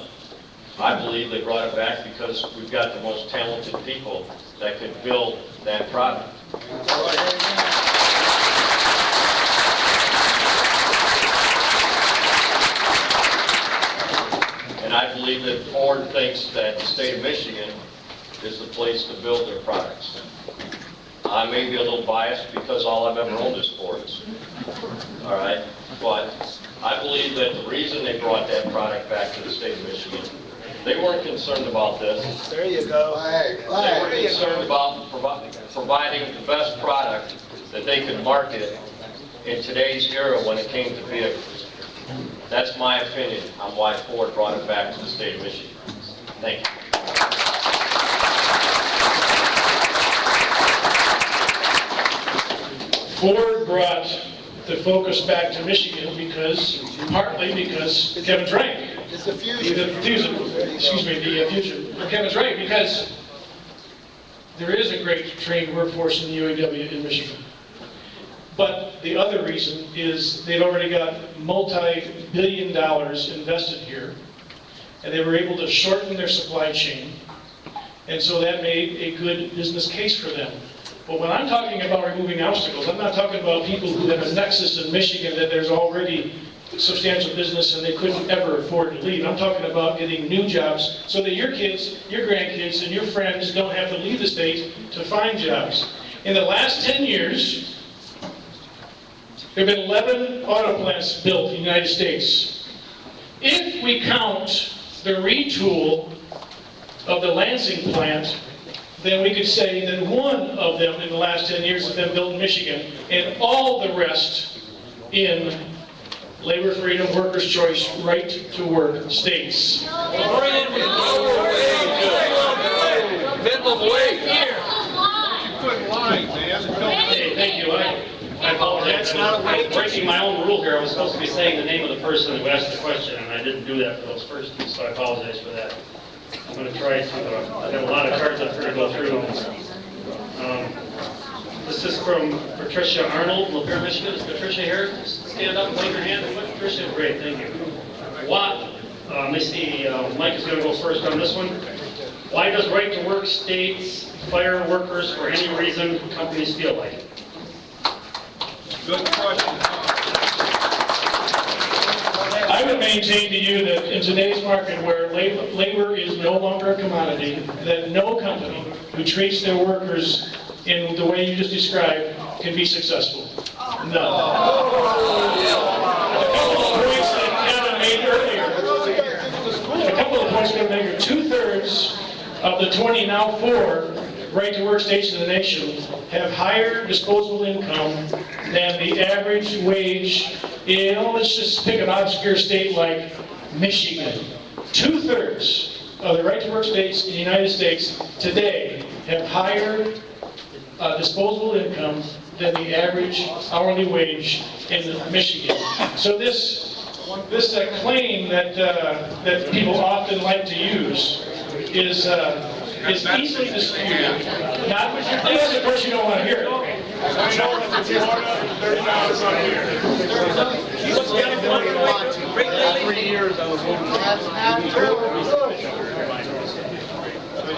I believe they brought it back because we've got the most talented people that could build that product. And I believe that Ford thinks that the state of Michigan is the place to build their products. I may be a little biased because all I've ever owned is Fords. All right? But I believe that the reason they brought that product back to the state of Michigan, they weren't concerned about this. There you go. They were concerned about providing the best product that they could market in today's era when it came to vehicles. That's my opinion on why Ford brought it back to the state of Michigan. Thank you. Ford brought the focus back to Michigan partly because Kevin's right. It's the fusion. The fusion, Kevin's right, because there is a great trained workforce in the UAW in Michigan. But the other reason is they've already got multi-billion dollars invested here, and they were able to shorten their supply chain, and so that made a good business case for them. But when I'm talking about removing obstacles, I'm not talking about people who have a nexus in Michigan that there's already substantial business and they couldn't ever afford to leave. I'm talking about getting new jobs so that your kids, your grandkids, and your friends don't have to leave the state to find jobs. In the last 10 years, there have been 11 auto plants built in the United States. If we count the retool of the Lansing plant, then we could say that one of them in the last 10 years has been built in Michigan, and all the rest in labor freedom, workers' choice, right to work states. Minimum wage. You quit lying, man. Hey, thank you. I apologize. I'm breaking my own rule here. I was supposed to be saying the name of the person who asked the question, and I didn't do that for those first two, so I apologize for that. I'm going to try to, I have a lot of cards up here to go through. This is from Patricia Arnold, Lapeer, Michigan. Is Patricia here? Stand up and wave your hand. Patricia, great, thank you. Let me see, Mike is going to go first on this one. Why does right to work states fire workers for any reason companies feel like it? Good question. I would maintain to you that in today's market where labor is no longer a commodity, that no company who treats their workers in the way you just described can be successful. None. A couple of points that Kevin made earlier. A couple of points Kevin made earlier. 2/3 of the 20, now 4, right-to-work states in the nation have higher disposable income than the average wage in, let's just pick an obscure state like Michigan. 2/3 of the right-to-work states in the United States today have higher disposable income than the average hourly wage in Michigan. So this claim that people often like to use is easily disputed. Not, unless of course you don't want to hear it.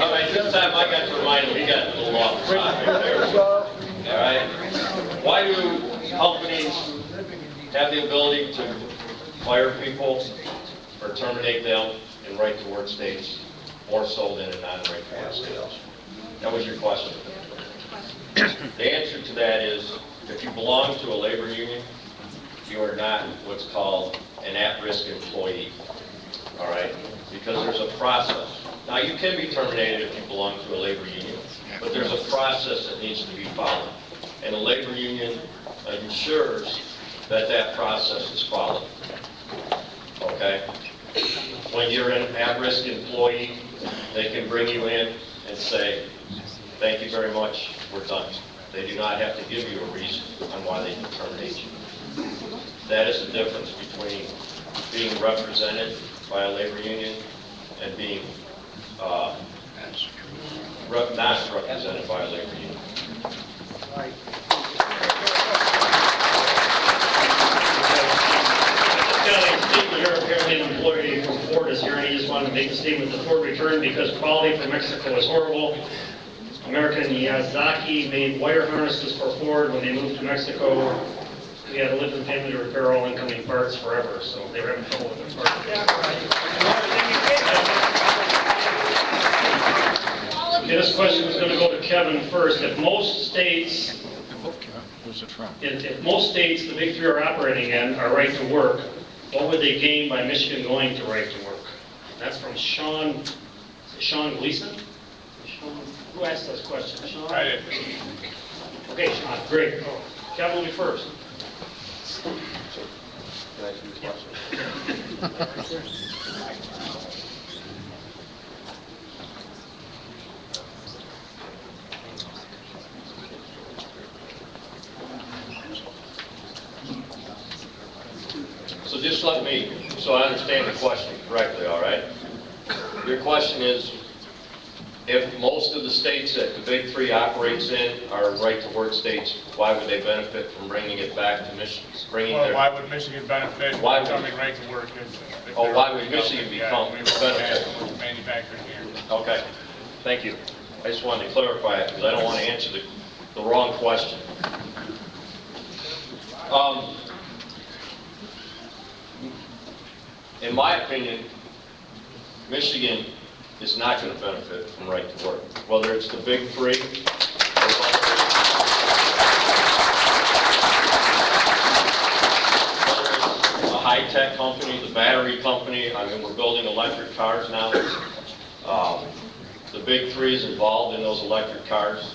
All right, this time I got to remind him, he got a little off the top there. All right? Why do companies have the ability to fire people or terminate them in right-to-work states more so than in non-right-to-work states? That was your question. The answer to that is, if you belong to a labor union, you are not what's called an at-risk employee. All right? Because there's a process. Now, you can be terminated if you belong to a labor union, but there's a process that needs to be followed. And a labor union ensures that that process is followed. Okay? When you're an at-risk employee, they can bring you in and say, thank you very much, we're done. They do not have to give you a reason on why they can terminate you. That is the difference between being represented by a labor union and being not represented by a labor union. Apparently an employee from Ford is here, and he just wanted to make a statement that Ford returned because quality from Mexico is horrible. American Yazaki made wire harnesses for Ford when they moved to Mexico. We had to live in family to repair all incoming parts forever, so they were having trouble with their parts. Okay, this question is going to go to Kevin first. If most states, the big three are operating in, are right to work, what would they gain by Michigan going to right to work? That's from Sean Gleason? Who asked this question? Sean? I did. Okay, Sean, great. Kevin will be first. Can I ask you a question? me, so I understand the question correctly, all right? Your question is, if most of the states that the Big Three operates in are right-to-work states, why would they benefit from bringing it back to Michigan? Well, why would Michigan benefit from Why would- becoming right to work? Oh, why would Michigan become benefit? Manufacturing here. Okay, thank you. I just wanted to clarify it, because I don't want to answer the wrong question. In my opinion, Michigan is not going to benefit from right to work, whether it's the Big Three or a high-tech company, the battery company. I mean, we're building electric cars now. The Big Three is involved in those electric cars,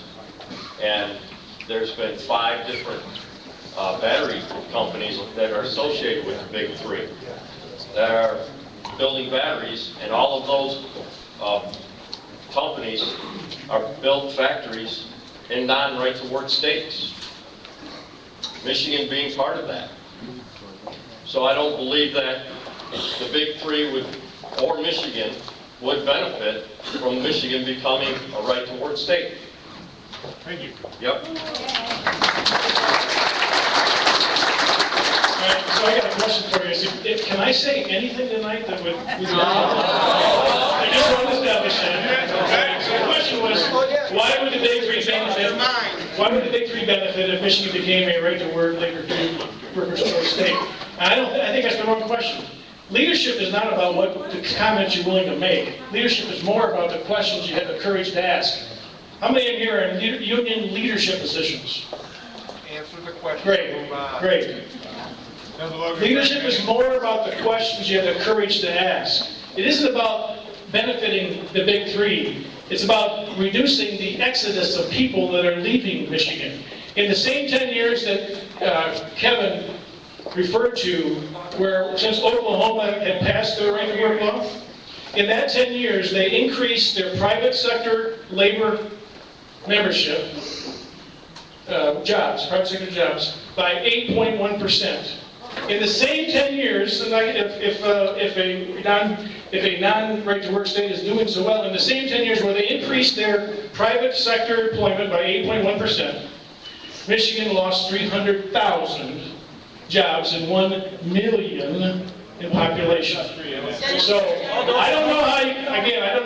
and there's been 5 different battery companies that are associated with the Big Three that are building batteries, and all of those companies are built factories in non-right-to-work states, Michigan being part of that. So I don't believe that the Big Three would, or Michigan, would benefit from Michigan becoming a right-to-work state. Thank you. Yep. All right, so I got a question for you. Can I say anything tonight that would... I just want to establish that. So the question was, why would the Big Three benefit? Why would the Big Three benefit if Michigan became a right-to-work workers' state? I think that's the wrong question. Leadership is not about what the comments you're willing to make. Leadership is more about the questions you have the courage to ask. How many in here are in union leadership positions? Answer the question. Great, great. Leadership is more about the questions you have the courage to ask. It isn't about benefiting the Big Three. It's about reducing the exodus of people that are leaving Michigan. In the same 10 years that Kevin referred to, where since Oklahoma had passed their right-to-work law, in that 10 years they increased their private sector labor membership private sector jobs, by 8.1%. In the same 10 years, and if a non-right-to-work state is doing so well, in the same 10 years where they increased their private sector employment by 8.1%, Michigan lost 300,000 jobs and 1 million in population. So I don't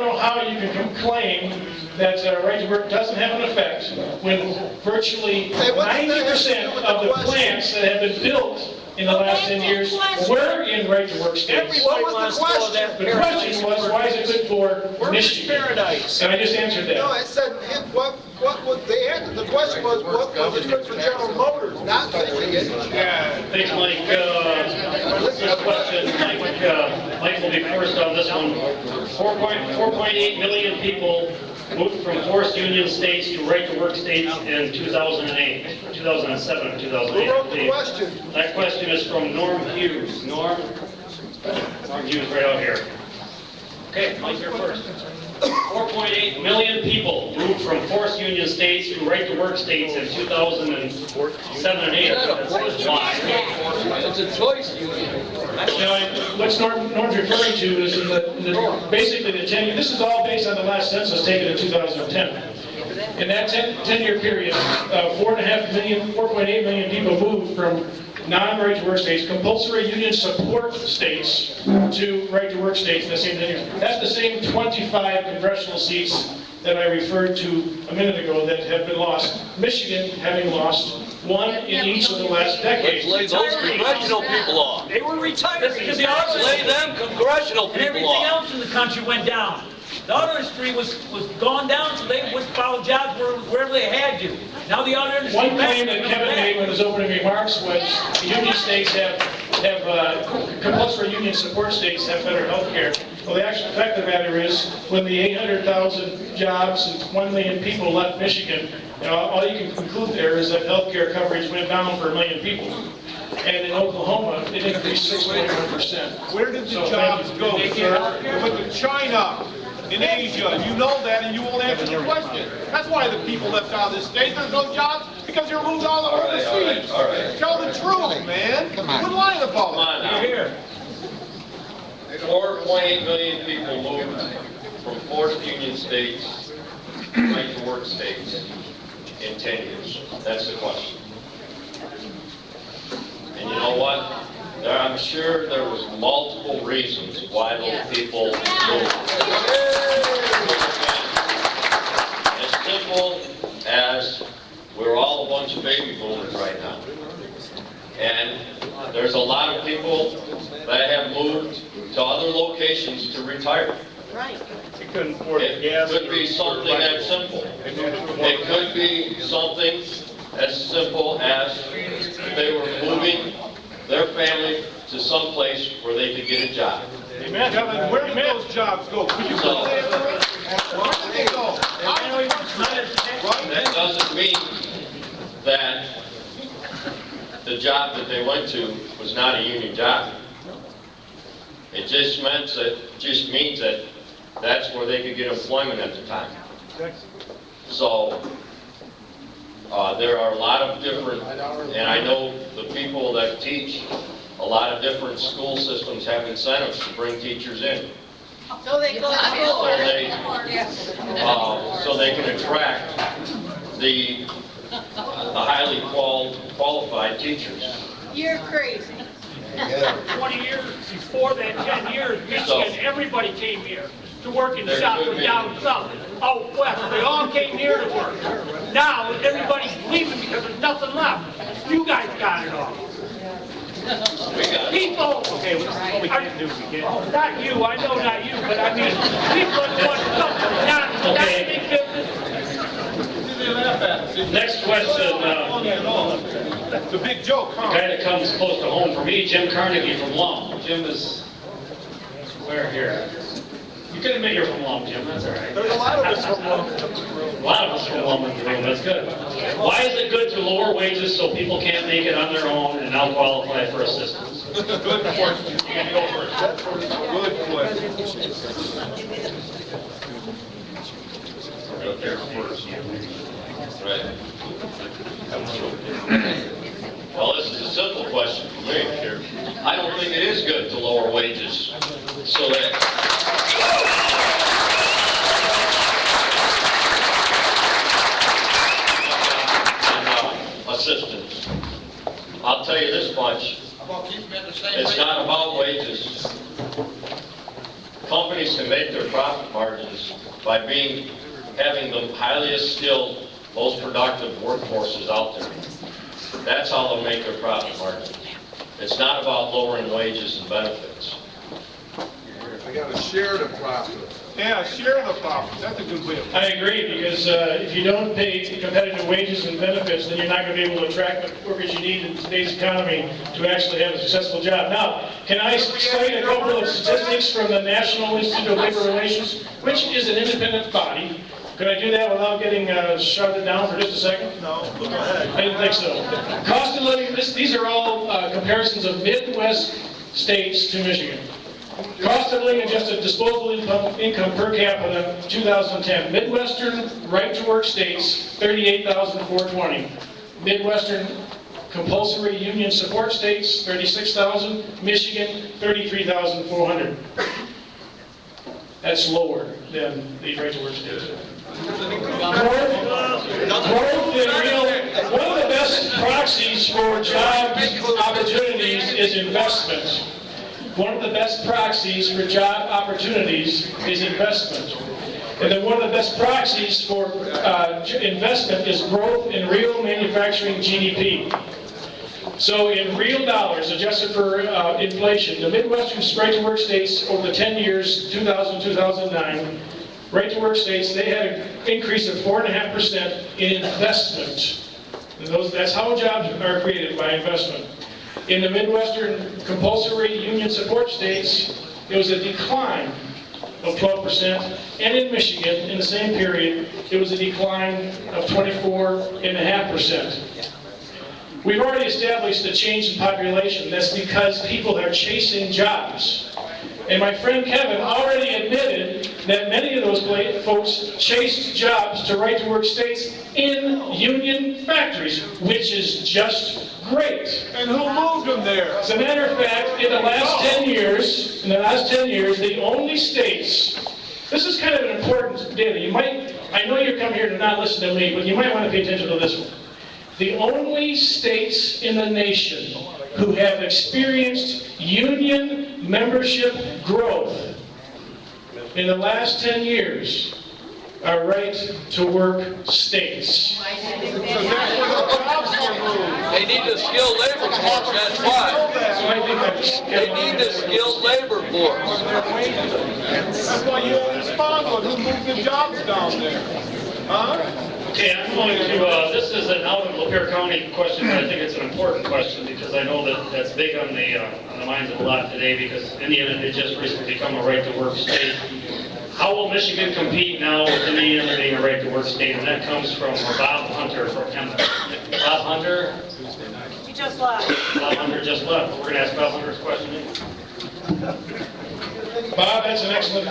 know how you can claim that right-to-work doesn't have an effect when virtually 90% of the plants that have been built in the last 10 years were in right-to-work states. What was the question? The question was, why is it good for Michigan? Paradise. And I just answered that. No, I said, what was the answer? The question was, what was it good for General Motors, not Michigan? Things like, this question, Mike will be first on this one. 4.8 million people moved from forced union states to right-to-work states in 2008, 2007, 2008. Who wrote the question? That question is from Norm Hughes. Norm Hughes, right out here. Okay, Mike, you're first. 4.8 million people moved from forced union states to right-to-work states in 2007 and 8. Why? It's a choice union. What Norm's referring to is basically the 10 year, this is all based on the last census taken in 2010. In that 10-year period, 4.8 million people moved from non-right-to-work states, compulsory union support states, to right-to-work states in the same 10 years. That's the same 25 congressional seats that I referred to a minute ago that have been lost. Michigan having lost 1 in each of the last decades. Lay those congressional people off. They were retired because the auto Lay them congressional and people everything off. else in the country went down. The auto industry was gone down, so they would follow jobs wherever they had to. Now the auto industry. One claim that Kevin made in his opening remarks was union states have compulsory union support states have better health care. Well, the actual fact of the matter is, when the 800,000 jobs and 1 million people left Michigan, all you can conclude there is that health care coverage went down for 1 million people. And in Oklahoma, it increased 6.1%. Where did the jobs go, sir? They went to China, in Asia. You know that, and you won't answer the question. That's why the people left out of this state. There's no jobs because you're moved all overseas. All right. Tell the truth, man. Quit lying about it. Come on now. Here. 4.8 million people moved from forced union states, right to work states in 10 years. That's the question. And you know what? I'm sure there was multiple reasons why those people moved. As simple as we're all a bunch of baby boomers right now. And there's a lot of people that have moved to other locations to retire. Right. They couldn't afford the It gas. could be something that simple. It could be something as simple as they were moving their family to some place where they could get a job. Amen. Kevin, where did those jobs go? Could you So- say it for us? Where did they go? That doesn't mean that the job that they went to was not a union job. It just means that that's where they could get employment at the time. So, there are a lot of different, and I know the people that teach, a lot of different school systems have incentives to bring teachers in. So they go to school. So they can attract the highly qualified teachers. You're crazy. 20 years before that, 10 years, Michigan, everybody came here to work in the There shop could from be. down south, out west. They all came here to work. Now, everybody's leaving because there's nothing left. You guys got it all. We got it. People, Okay, well, this is what we can't do. We can't. not you, I know not you, but I mean, people that want something, not Okay. big business. Next question, The big joke, huh? kind of comes close to home for me, Jim Carnegie from Lum. Jim is, where here? You can admit you're from Lum, Jim, that's all right. There's a lot of us from A lot of us from Lum in the room, that's good. Why is it good to lower wages so people can't make it on their own and now qualify for assistance? Good question. You can go first. Good question. Right there first. Right. Well, this is a simple question for me. I don't think it is good to lower wages so that assistance. I'll tell you this much. It's not about wages. Companies can make their profit margins by having the highly skilled, most productive workforces out there. That's how they'll make their profit margins. It's not about lowering wages and benefits. We gotta share the profit. Yeah, share the profit. That's a good way of. I agree, because if you don't pay competitive wages and benefits, then you're not going to be able to attract the workers you need in today's economy to actually have a successful job. Now, can I cite a couple of statistics from the National Institute of Labor Relations, which is an independent body? Could I do that without getting shouted down for just a second? No, go ahead. I didn't think so. Cost of living, these are all comparisons of Midwest states to Michigan. Cost of living adjusted disposable income per capita, 2010. Midwestern right-to-work states, $38,420. Midwestern compulsory union support states, $36,000. Michigan, $33,400. That's lower than the right-to-work states. Growth in real, one of the best proxies for job opportunities is investment. One of the best proxies for job opportunities is investment. And then one of the best proxies for investment is growth in real manufacturing GDP. So in real dollars, adjusted for inflation, the Midwestern right-to-work states over the 10 years, 2000-2009, right-to-work states, they had an increase of 4.5% in investment. And that's how jobs are created, by investment. In the Midwestern compulsory union support states, it was a decline of 12%, and in Michigan, in the same period, it was a decline of 24.5%. We've already established a change in population. That's because people are chasing jobs. And my friend Kevin already admitted that many of those folks chased jobs to right-to-work states in union factories, which is just great. And who moved them there? As a matter of fact, in the last 10 years, the only states, this is kind of an important data. I know you're coming here to not listen to me, but you might want to pay attention to this one. The only states in the nation who have experienced union membership growth in the last 10 years are right-to-work states. Because that's where the jobs were moved. They need a skilled labor force, that's why. So I think They need a skilled labor force. That's why you don't respond to who moved the jobs down there. Huh? Okay, I'm going to, this is an out of Lapeer County question, but I think it's an important question because I know that that's big on the minds of a lot today because Indiana did just recently become a right-to-work state. How will Michigan compete now with Indiana being a right-to-work state? And that comes from Bob Hunter from Emmett. Bob Hunter? You just left. Bob Hunter just left. We're going to ask Bob Hunter's question. Bob, that's an excellent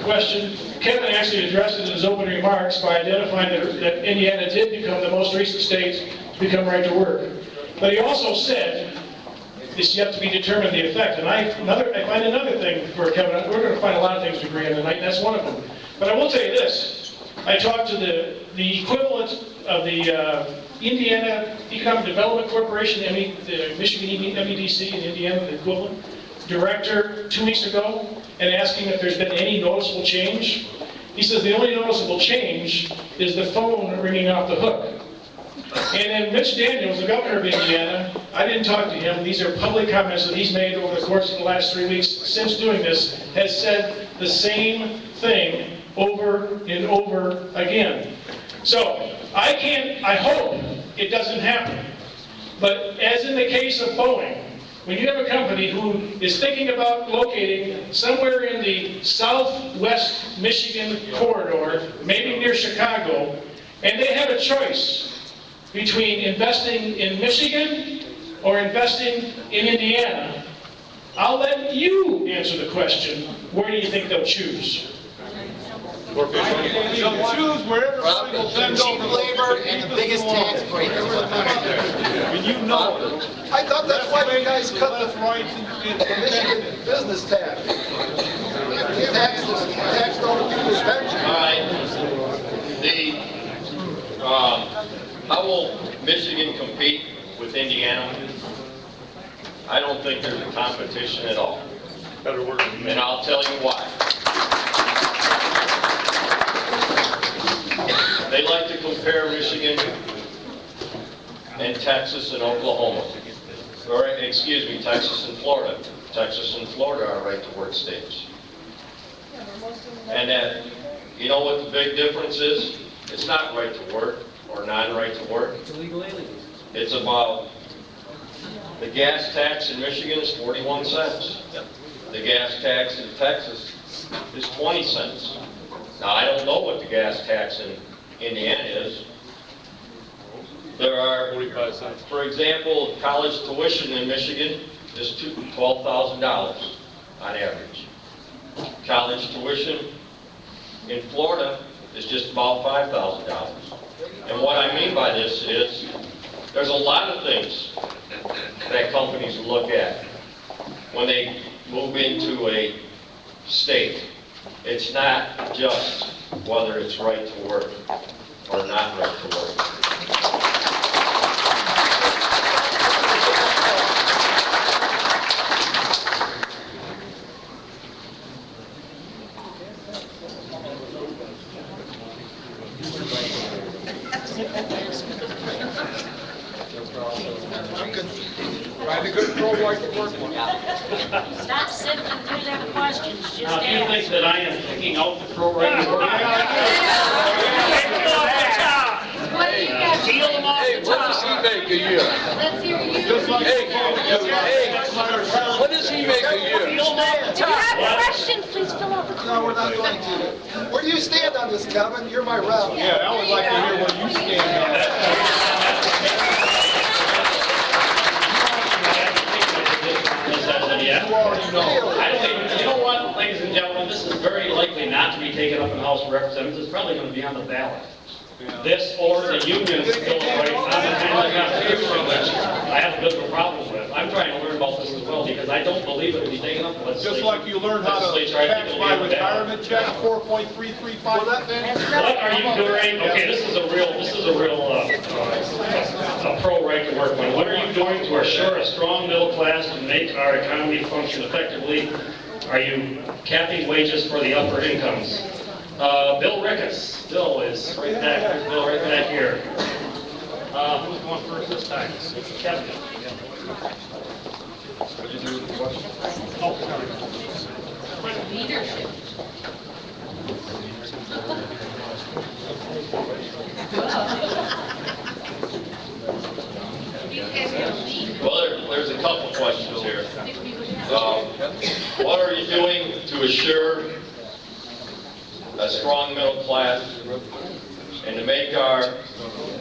question. Kevin actually addressed it in his opening remarks by identifying that Indiana did become the most recent state to become right to work. But he also said it's yet to be determined the effect. And I find another thing for Kevin. We're going to find a lot of things to agree on tonight, and that's one of them. But I will tell you this. I talked to the equivalent of the Indiana Economic Development Corporation, the Michigan MEDC in Indiana, the equivalent director 2 weeks ago, and asking if there's been any noticeable change. He says the only noticeable change is the phone ringing off the hook. And then Mitch Daniels, the governor of Indiana, I didn't talk to him. These are public comments that he's made over the course of the last 3 weeks since doing this, has said the same thing over and over again. So I hope it doesn't happen. But as in the case of Boeing, when you have a company who is thinking about locating somewhere in the southwest Michigan corridor, maybe near Chicago, and they have a choice between investing in Michigan or investing in Indiana, I'll let you answer the question, where do you think they'll choose? They'll choose wherever somebody will bend Cheap over. labor and the biggest tax breakers. And you know it. I thought that's why you guys cut Less the rights Michigan business tax. Taxed all the people's pensions. All right. How will Michigan compete with Indiana? I don't think there's a competition at all. Better work. And I'll tell you why. They like to compare Michigan and Texas and Oklahoma. Or, excuse me, Texas and Florida. Texas and Florida are right-to-work states. And you know what the big difference is? It's not right to work or non-right to work. It's illegal aliens. It's about, the gas tax in Michigan is 41 cents. The gas tax in Texas is 20 cents. Now, I don't know what the gas tax in Indiana is. There are, for example, college tuition in Michigan is $12,000 on average. College tuition in Florida is just about $5,000. And what I mean by this is, there's a lot of things that companies look at when they move into a state. It's not just whether it's right to work or not right to work. Find a good pro-white to work with. Stop sifting through them questions, just Now, if you think ask. that I am picking out the pro-right to work, What do you got? Deal them off Hey, the what does he top. make a year? Let's hear you. Just like Hey, what does he make a year? Deal them off the If you top. have questions, please fill out the No, form. we're not going to. Where do you stand on this, Kevin? You're my rep. Yeah, I would like to hear where you stand yeah. on it. You already know. I don't even, you know what, ladies and gentlemen, this is very likely not to be taken up in the House of Representatives. It's probably going to be on the ballot. This or the union's bill of rights, I'm the kind of constitution which I have a bit of a problem with. I'm trying to learn about this as well because I don't believe it will be taken up in legislation. Just like you learned how to tax my retirement check, 4.335%. What are you doing? Okay, this is a real a pro right to work one. What are you doing to assure a strong middle class and make our economy function effectively? Are you capping wages for the upper incomes? Bill Ricketts. Bill is right back. There's Bill right back here. Who's going first this time? Kevin. What'd you do with the question? Oh, sorry. Well, there's a couple questions here. What are you doing to assure a strong middle class and to make our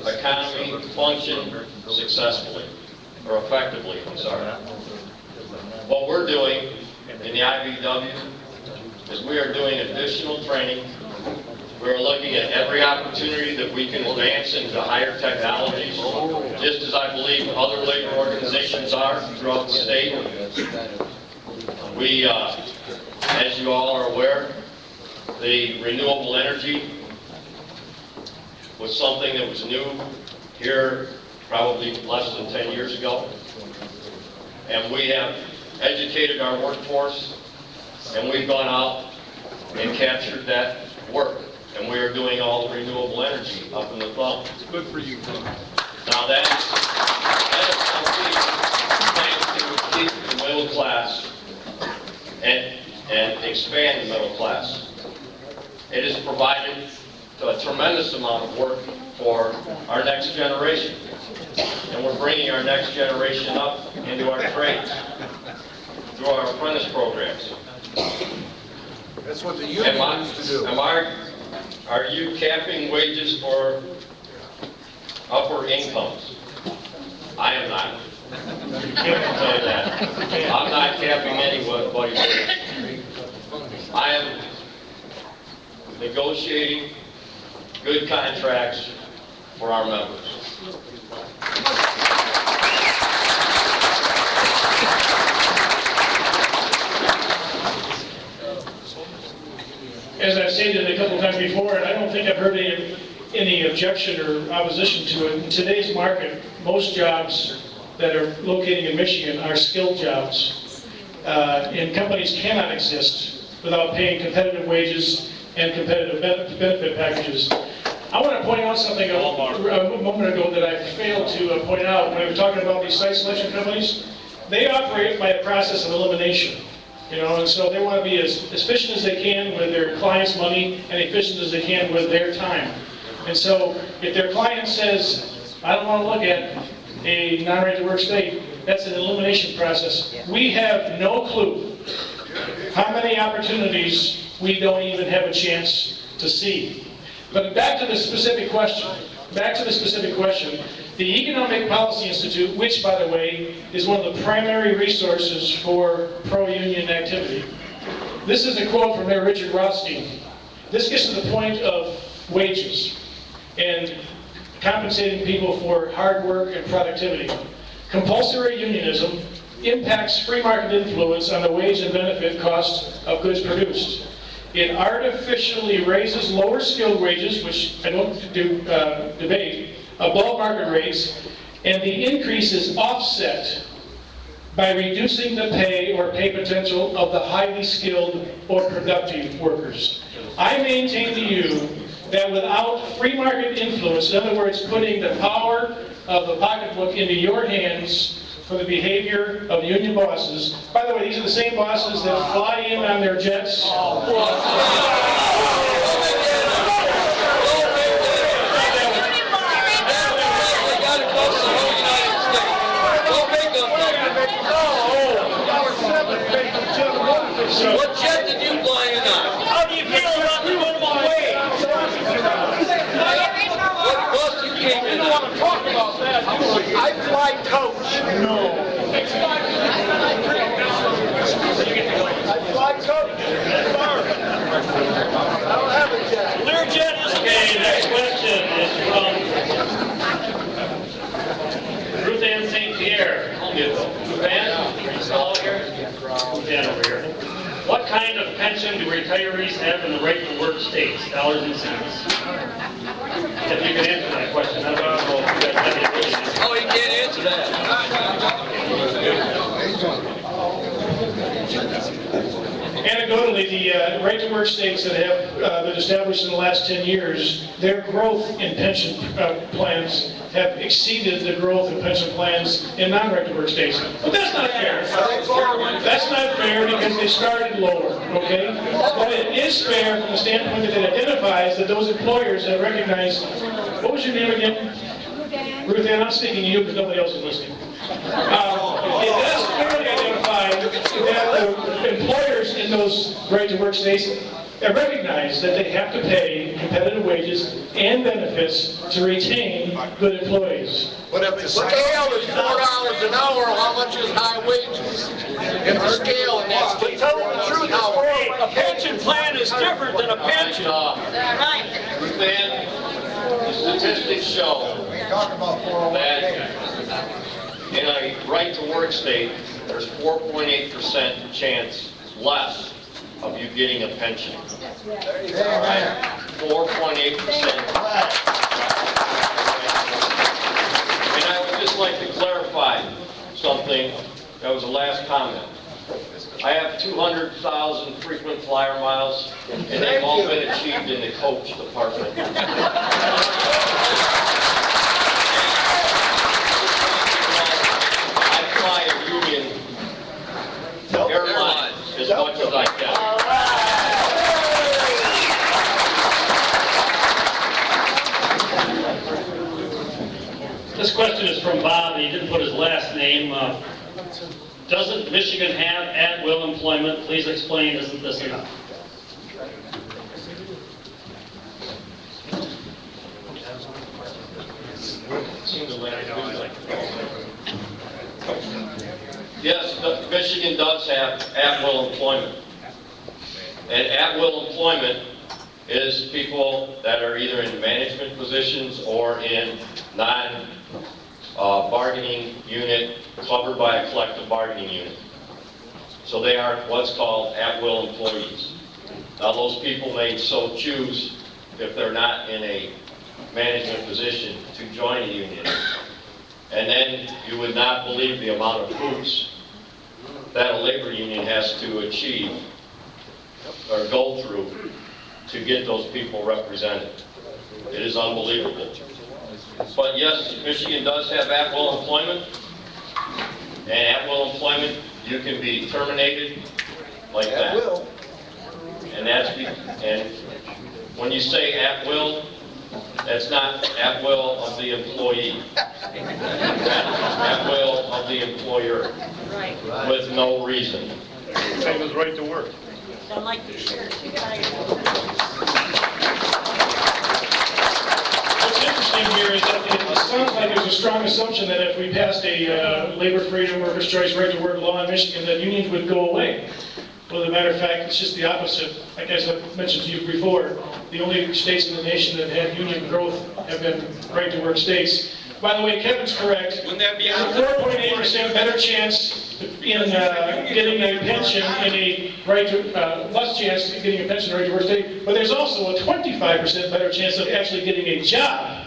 economy function successfully, or effectively, I'm sorry. What we're doing in the IBW is we are doing additional training. We're looking at every opportunity that we can advance into higher technologies, just as I believe other labor organizations are throughout the state. We, as you all are aware, the renewable energy was something that was new here probably less than 10 years ago. And we have educated our workforce, and we've gone out and captured that work. And we are doing all the renewable energy up in the thumb. It's good for you. Now that is thanks to keep the middle class and expand the middle class. It has provided a tremendous amount of work for our next generation. And we're bringing our next generation up into our trades through our apprentice programs. That's what the union used to do. Are you capping wages for upper incomes? I am not. I can tell you that. I'm not capping anybody's wages. I am negotiating good contracts for our members. As I've stated a couple times before, and I don't think I've heard any objection or opposition to it, in today's market, most jobs that are located in Michigan are skilled jobs. And companies cannot exist without paying competitive wages and competitive benefit packages. I want to point out something a moment ago that I failed to point out when we were talking about these site selection companies. They operate by a process of elimination. And so they want to be as efficient as they can with their clients' money and efficient as they can with their time. And so if their client says, I don't want to look at a non-right to work state, that's an elimination process. We have no clue how many opportunities we don't even have a chance to see. But back to the specific question. The Economic Policy Institute, which, by the way, is one of the primary resources for pro-union activity. This is a quote from Mayor Richard Rothstein. This gets to the point of wages and compensating people for hard work and productivity. Compulsory unionism impacts free market influence on the wage and benefit costs of goods produced. It artificially raises lower skilled wages, which I don't debate, above market rates, and the increase is offset by reducing the pay or pay potential of the highly skilled or productive workers. I maintain to you that without free market influence, in other words, putting the power of the pocketbook into your hands for the behavior of union bosses. By the way, these are the same bosses that fly in on their jets. What jet did you fly in on? How do you feel about the minimum wage? What bus you came in on? Talk about that. I fly coach. No. I fly coach. kind of pension do retirees have in the right to work states, dollars and cents? If you can answer that question, I don't know if you guys have the ability to answer. Oh, he can't answer that. Anecdotally, the right-to-work states that have been established in the last 10 years, their growth in pension plans have exceeded the growth in pension plans in non-right-to-work states. But that's not fair. That's not fair because they started lower, okay? But it is fair from the standpoint that it identifies that those employers that recognize, what was your name again? Ruth Ann, I'm speaking to you because nobody else is listening. It does clearly identify that the employers in those right-to-work states recognize that they have to pay competitive wages and benefits to retain good employees. But if the scale is $4 an hour, how much is high wages? If the scale, and that's the Tell them the truth, a pension plan is different than a pension. Ruth Ann, the statistics show that in a right-to-work state, there's 4.8% chance less of you getting a pension. 4.8%. And I would just like to clarify something. That was the last comment. I have 200,000 frequent flyer miles, and they've all been achieved in the coach department. I fly a union airline as much as I can. This question is from Bob, and he didn't put his last name. Doesn't Michigan have at-will employment? Please explain, isn't this enough? Yes, Michigan does have at-will employment. And at-will employment is people that are either in management positions or in non-bargaining unit covered by a collective bargaining unit. So they are what's called at-will employees. Now those people may so choose, if they're not in a management position, to join a union. And then you would not believe the amount of hoops that a labor union has to achieve or go through to get those people represented. It is unbelievable. But yes, Michigan does have at-will employment. And at-will employment, you can be terminated like that. And and when you say at-will, that's not at-will of the employee. That's at-will of the employer. With no reason. Same as right to work. Don't like the shirt, you gotta What's interesting here is that it sounds like there's a strong assumption that if we passed a labor freedom, workers' choice, right to work law in Michigan, that unions would go away. Well, as a matter of fact, it's just the opposite. Like I mentioned to you before, the only states in the nation that had union growth have been right to work states. By the way, Kevin's correct. Wouldn't that be There's a 4.8% better chance in getting a pension in a less chance of getting a pension in a right to work state, but there's also a 25% better chance of actually getting a job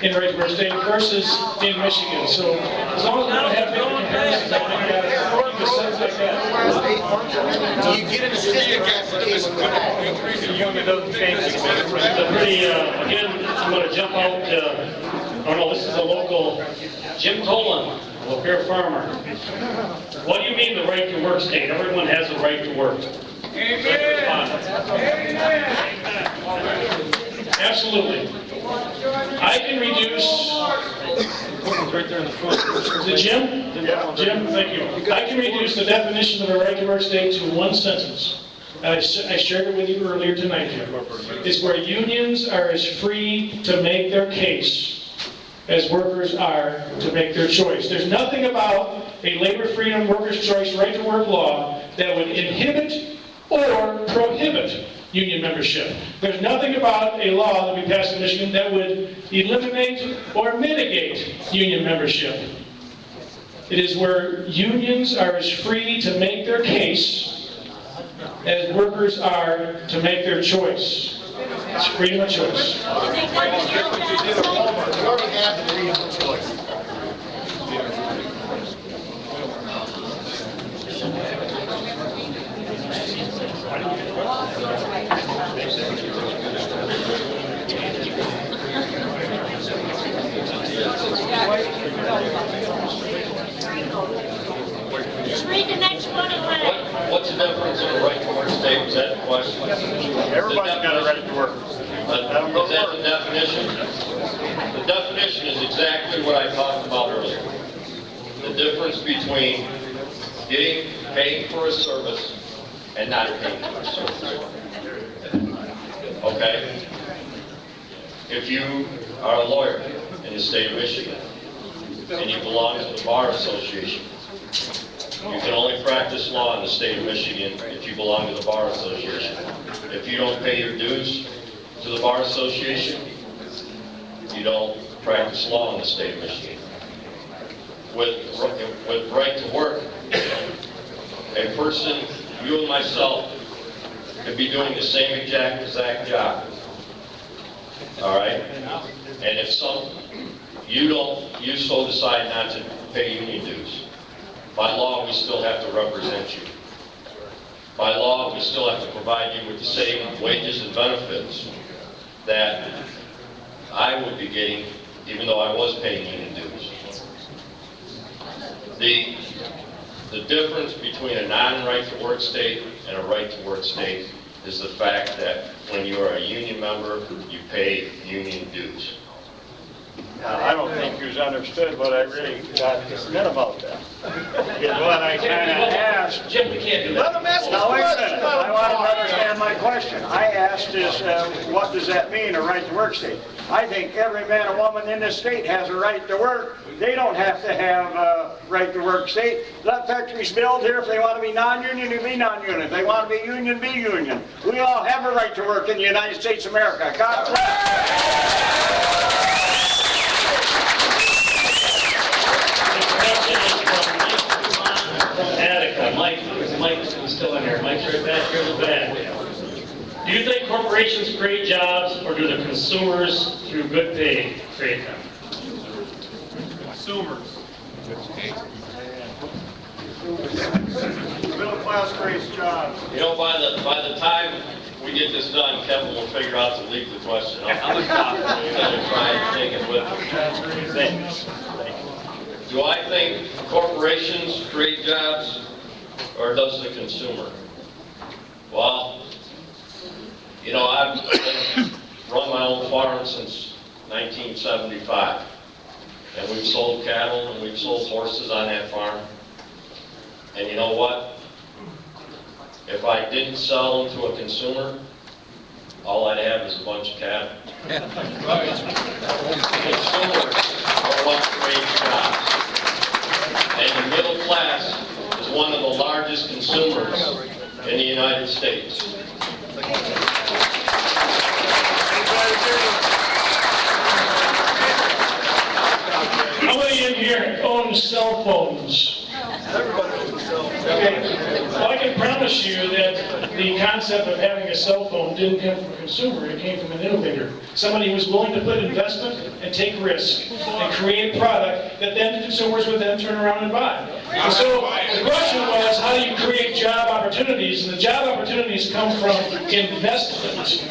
in right to work state versus in Michigan. So as long as we don't have big comparisons, I think the sense like that. Do you get a statistic? Increasing union doesn't change the Again, I'm going to jump out. Oh no, this is a local, Jim Tolan, Lapeer farmer. What do you mean the right to work state? Everyone has a right to work. Absolutely. I can reduce. right there in the front. Is it Jim? Jim, thank you. I can reduce the definition of a right to work state to one sentence. I shared it with you earlier tonight, Jim. It's where unions are as free to make their case as workers are to make their choice. There's nothing about a labor freedom, workers' choice, right to work law that would inhibit or prohibit union membership. There's nothing about a law that we passed in Michigan that would eliminate or mitigate union membership. It is where unions are as free to make their case as workers are to make their choice. It's freedom of choice. And they got the jail time. You already have the freedom of choice. Just read the next one and let it. What's the difference in the right to work state? Was that the question? Everybody's got a right to work. Is that the definition? The definition is exactly what I talked about earlier. The difference between paying for a service and not paying for a service. Okay? If you are a lawyer in the state of Michigan and you belong to the Bar Association, you can only practice law in the state of Michigan if you belong to the Bar Association. If you don't pay your dues to the Bar Association, you don't practice law in the state of Michigan. With right to work, a person, you and myself, could be doing the same exact job. All right? And if you so decide not to pay union dues, by law, we still have to represent you. By law, we still have to provide you with the same wages and benefits that I would be getting, even though I was paying union dues. The difference between a non-right to work state and a right to work state is the fact that when you are a union member, you pay union dues. I don't think you've understood what I really meant about that. Because what I kind of asked, Jim, we can't do Let that. him ask his now wait a question. minute, I want to understand my question. I asked is, what does that mean, a right to work state? I think every man and woman in this state has a right to work. They don't have to have a right to work state. Let factories build here. If they want to be non-union, they be non-union. If they want to be union, be union. We all have a right to work in the United States of America. God bless. Attica, Mike is still in here. Mike's right back here in the back. Do you think corporations create jobs, or do the consumers, through good pay, create them? Consumers. The middle class creates jobs. You know, by the time we get this done, Kevin will figure out to leave the question. I'm going to try and take it with him. Do I think corporations create jobs, or does the consumer? Well, you know, I've run my own farm since 1975. And we've sold cattle and we've sold horses on that farm. And you know what? If I didn't sell them to a consumer, all I'd have is a bunch of cattle. Consumers are what creates jobs. And the middle class is one of the largest consumers in the United States. How many in here own cell phones? Okay. Well, I can promise you that the concept of having a cell phone didn't come from a consumer, it came from an innovator. Somebody who was willing to put investment and take risk and create a product that then consumers would then turn around and buy. And so the question was, how do you create job opportunities? And the job opportunities come from investment.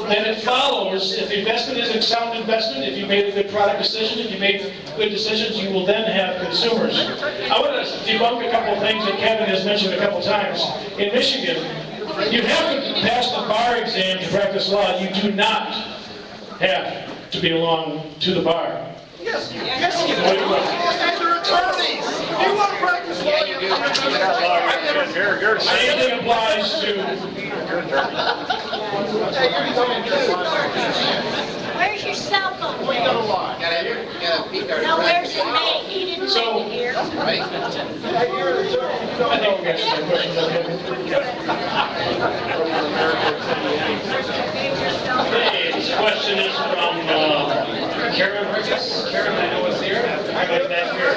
Then it follows, if the investment is a sound investment, if you made a good product decision, if you made good decisions, you will then have consumers. I want to debunk a couple of things that Kevin has mentioned a couple times. In Michigan, you have to pass the bar exam to practice law. You do not have to belong to the bar. Yes, yes, you do. And they're attorneys. You want to practice law, you do. Same thing applies to... Where's your cell phone? We got a lie. No, where's it made? He didn't So- make it here. I think we got some questions on Okay, this question is from Karen Ricketts. Karen, I know it's here. Right back here.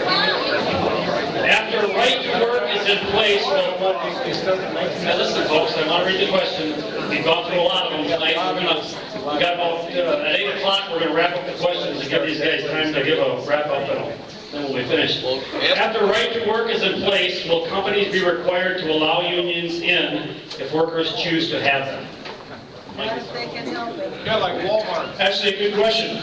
After right to work is is in place, now listen folks, I want to read the question. We've gone through a lot of them tonight. We got about, at 8 o'clock, we're going to wrap up the questions and give these guys time to give a wrap up and then we'll be finished. After right to work is in place, will companies be required to allow unions in if workers choose to have them? Yeah, like Walmart. Actually, a good question.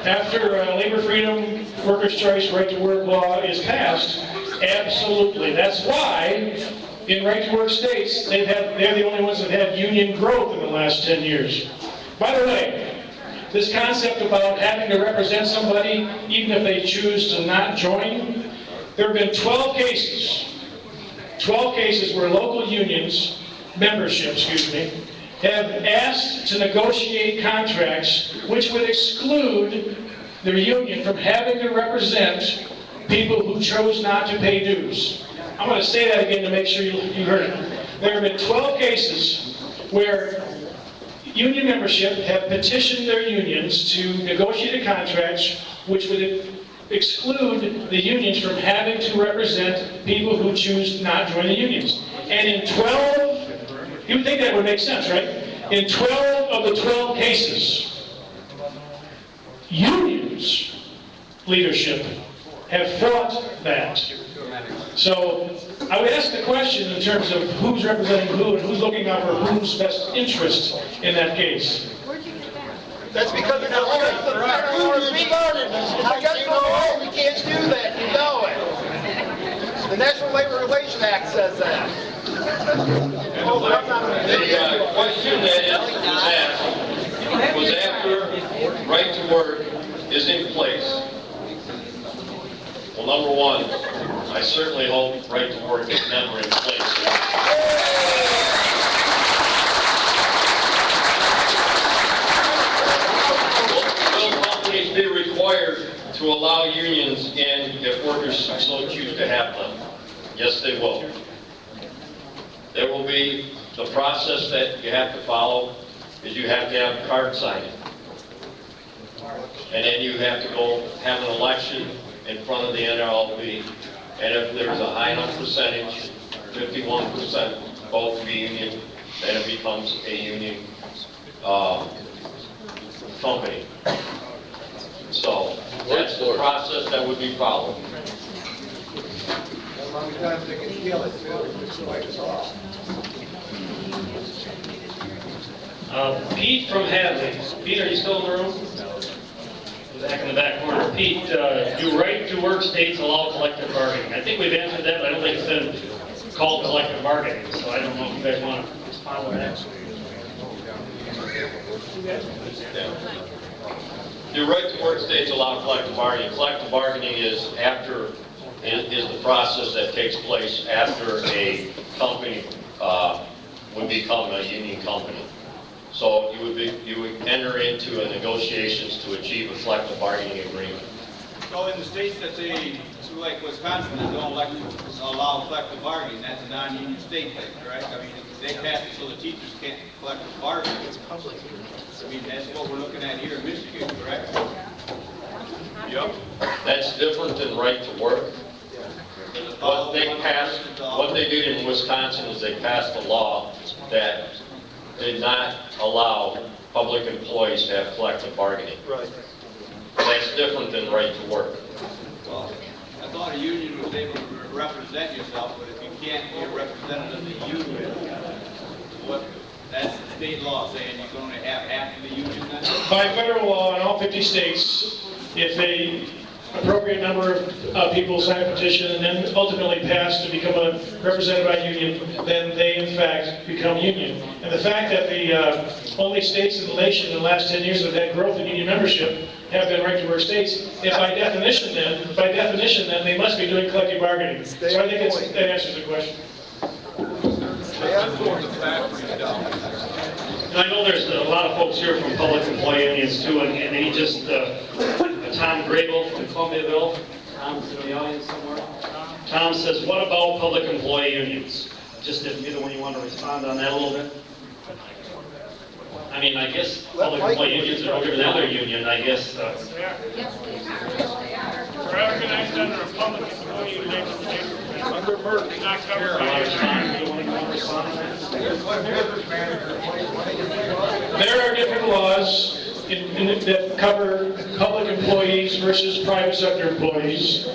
After labor freedom, workers' choice, right to work law is passed, absolutely. That's why in right to work states, they're the only ones that have union growth in the last 10 years. By the way, this concept about having to represent somebody, even if they choose to not join, there have been 12 cases where local unions, have asked to negotiate contracts which would exclude their union from having to represent people who chose not to pay dues. I'm going to say that again to make sure you heard it. There have been 12 cases where union membership have petitioned their unions to negotiate contracts which would exclude the unions from having to represent people who choose not to join the unions. And in 12, you would think that would make sense, right? In 12 of the 12 cases, unions leadership have fought that. So I would ask the question in terms of who's representing who and who's looking out for whose best interest in that case. That's because it's against the law. It's against the law. We can't do that. You know it. The National Labor Relations Act says that. The question that is asked was after right to work is in place. Well, number one, I certainly hope right to work is never in place. Will companies be required to allow unions in if workers so choose to have them? Yes, they will. There will be the process that you have to follow is you have to have card signing. And then you have to go have an election in front of the NLRB. And if there's a high enough percentage, 51% vote to be union, then it becomes a union company. So that's the process that would be followed. Pete from Hadley. Pete, are you still in the room? Back in the back corner. Pete, do right to work states allow collective bargaining? I think we've answered that, but I don't think it's been called collective bargaining, so I don't know if you guys want to respond to that. Do right to work states allow collective bargaining? Collective bargaining is the process that takes place after a company would become a union company. So you would enter into negotiations to achieve a collective bargaining agreement. So in the states that like Wisconsin, that don't allow collective bargaining, that's a non-union state thing, correct? I mean, they pass it so the teachers can't collective bargain. It's public. I mean, that's what we're looking at here in Michigan, correct? Yep. That's different than right to work. What they did in Wisconsin is they passed a law that did not allow public employees to have collective bargaining. Right. That's different than right to work. Well, I thought a union was able to represent yourself, but if you can't be a representative of the union, that's the state law saying you're going to have half of the union then? By federal law in all 50 states, if a appropriate number of people sign a petition and then ultimately pass to become a represented by union, then they in fact become union. And the fact that the only states in the nation in the last 10 years that have had growth in union membership have been right to work states, if by definition then they must be doing collective bargaining. So I think that answers the question. And I know there's a lot of folks here from public employee unions too, and he just, Tom Grable from Columbiaville, Tom's in the audience somewhere. Tom says, what about public employee unions? Just if either one you want to respond on that a little bit. I mean, I guess public employee unions are over the other union, I guess. We're organized under a public employee union. Under Murphy. Not covered by There are different laws that cover public employees versus private sector employees.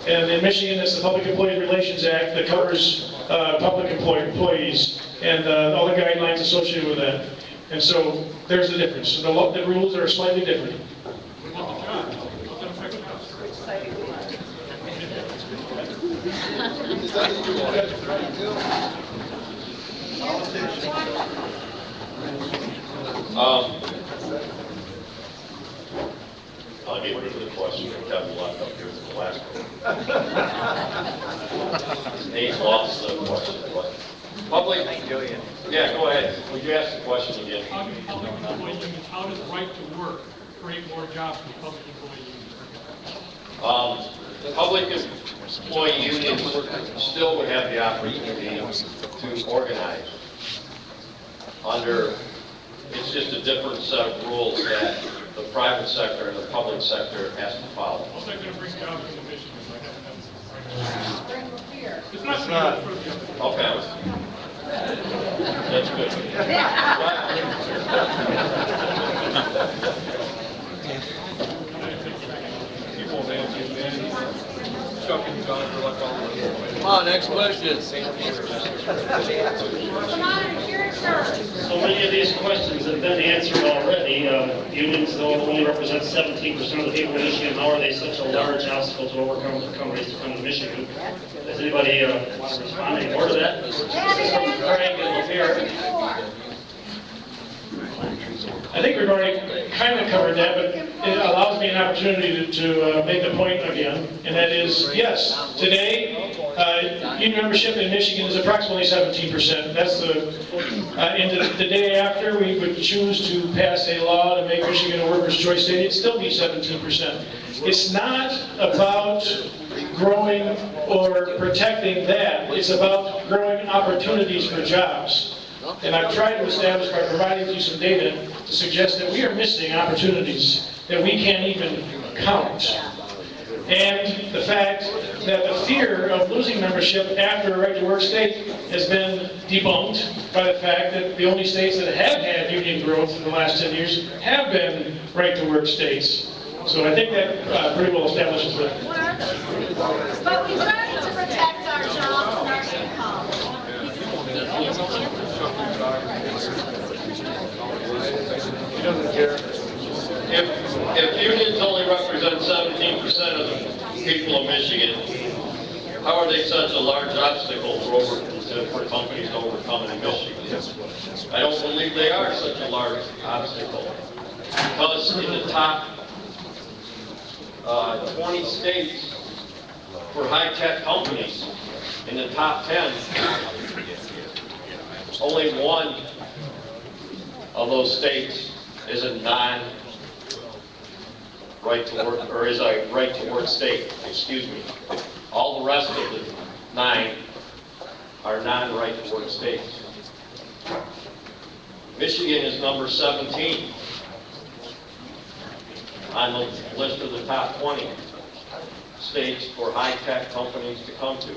And in Michigan, it's the Public Employee Relations Act that covers public employees and all the guidelines associated with that. And so there's the difference. The rules are slightly different. I'll get rid of the question that Kevin left up here in the last one. Nate's lost the question, but public, yeah, go ahead. Would you ask the question again? How does right to work create more jobs for public employees? Public employee unions still would have the opportunity to organize under, it's just a different set of rules that the private sector and the public sector has to follow. What's that going to bring jobs to Michigan? It's not. Okay. That's good. Come on, next question. So many of these questions have been answered already. Unions though only represent 17% of the people in Michigan. How are they such a large obstacle to overcome for companies to come to Michigan? Does anybody want to respond any more to that? This is from Craig and Lapeer. I think we've already kind of covered that, but it allows me an opportunity to make the point again, and that is, yes, today, union membership in Michigan is approximately 17%. That's and the day after we would choose to pass a law to make Michigan a workers' choice state, it'd still be 17%. It's not about growing or protecting that. It's about growing opportunities for jobs. And I've tried to establish by providing you some data to suggest that we are missing opportunities that we can't even count. And the fact that the fear of losing membership after a right-to-work state has been debunked by the fact that the only states that have had union growth in the last 10 years have been right-to-work states. So I think that pretty well establishes that. But we try to protect our jobs and our income. He doesn't care. If unions only represent 17% of the people of Michigan, how are they such a large obstacle for companies to overcome in Michigan? I don't believe they are such a large obstacle. Because in the top 20 states for high-tech companies, in the top 10, only one of those states is a right-to-work, or is a right-to-work state, excuse me. All the rest of the 9 are non-right-to-work states. Michigan is number 17 on the list of the top 20 states for high-tech companies to come to.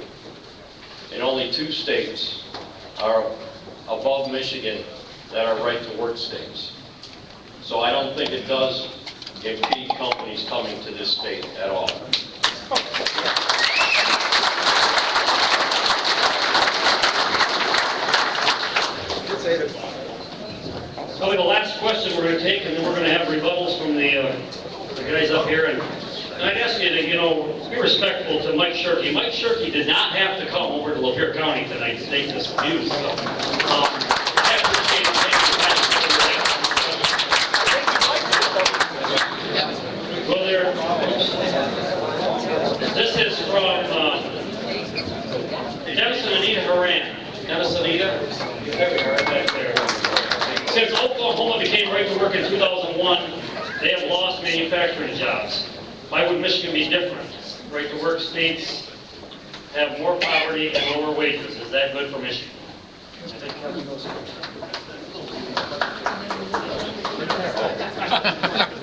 And only 2 states are above Michigan that are right-to-work states. So I don't think it does impede companies coming to this state at all. So the last question we're going to take, and then we're going to have rebuttals from the guys up here. And I'd ask you to, be respectful to Mike Shirkey. Mike Shirkey did not have to come over to Lapeer County tonight to take this view. So, I appreciate it. Well, this is from Dennis and Anita Horan. Dennis and Anita? There we are, right back there. Since Oklahoma became right to work in 2001, they have lost manufacturing jobs. Why would Michigan be different? Right to work states have more poverty and lower wages. Is that good for Michigan?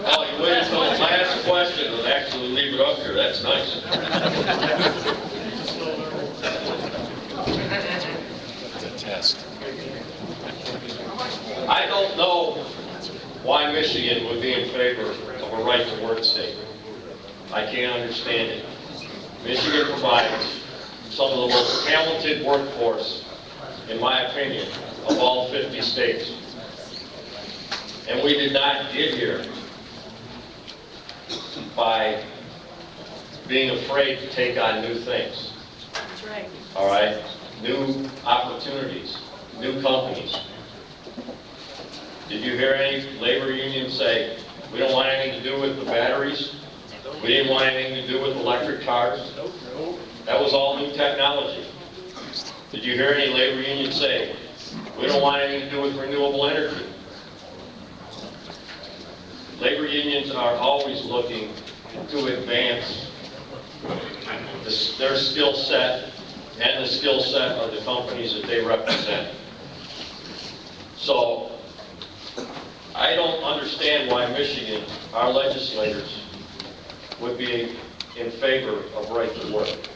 Oh, you waited until the last question and actually leave it up here. That's nice. I don't know why Michigan would be in favor of a right-to-work state. I can't understand it. Michigan provides some of the most talented workforce, in my opinion, of all 50 states. And we did not get here by being afraid to take on new things. That's right. All right? New opportunities, new companies. Did you hear any labor unions say, we don't want anything to do with the batteries? We didn't want anything to do with electric cars? That was all new technology. Did you hear any labor unions say, we don't want anything to do with renewable energy? Labor unions are always looking to advance their skill set and the skill set of the companies that they represent. So, I don't understand why Michigan, our legislators, would be in favor of right to work.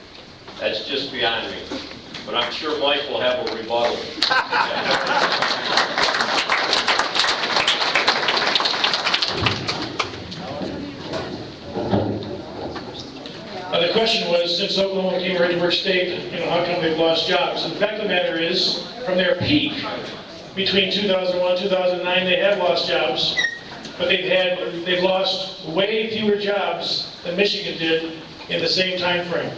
That's just beyond me. But I'm sure Mike will have a rebuttal. The question was, since Oklahoma became a right-to-work state, how come they've lost jobs? And the fact of the matter is, from their peak between 2001 and 2009, they have lost jobs, but they've lost way fewer jobs than Michigan did in the same time frame.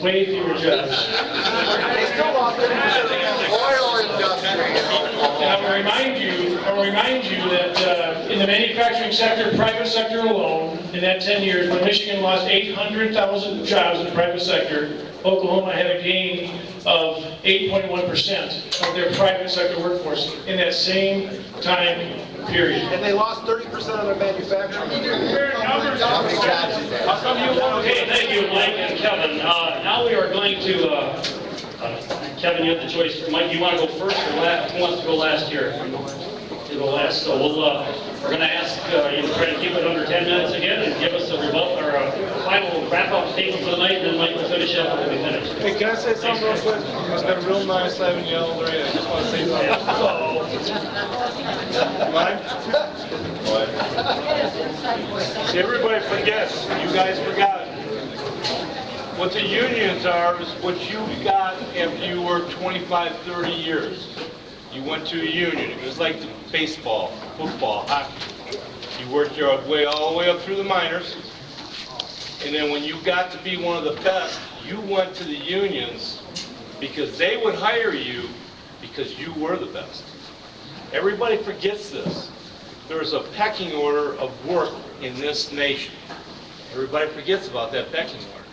Way fewer jobs. They still lost 30% of the oil industry in Oklahoma. And I'll remind you that in the manufacturing sector, private sector alone, in that 10 years, when Michigan lost 800,000 jobs in the private sector, Oklahoma had a gain of 8.1% of their private sector workforce in that same time period. And they lost 30% of their manufacturing. How many jobs is that? How come you won't? Okay, thank you, Mike and Kevin. Now we are going to, Kevin, you have the choice. Mike, you want to go first or last? Who wants to go last here? You go last. So we're going to ask you to try to keep it under 10 minutes again and give us a rebuttal or a final wrap-up statement for the night, and then Mike will finish up when we finish. Hey, can I say something real quick? It's been real nice having you all already. I just want to say something. Mike? See, everybody forgets. You guys forgot. What the unions are is what you got after you worked 25, 30 years. You went to a union. It was like baseball, football, hockey. You worked your way all the way up through the minors. And then when you got to be one of the best, you went to the unions because they would hire you because you were the best. Everybody forgets this. There's a pecking order of work in this nation. Everybody forgets about that pecking order.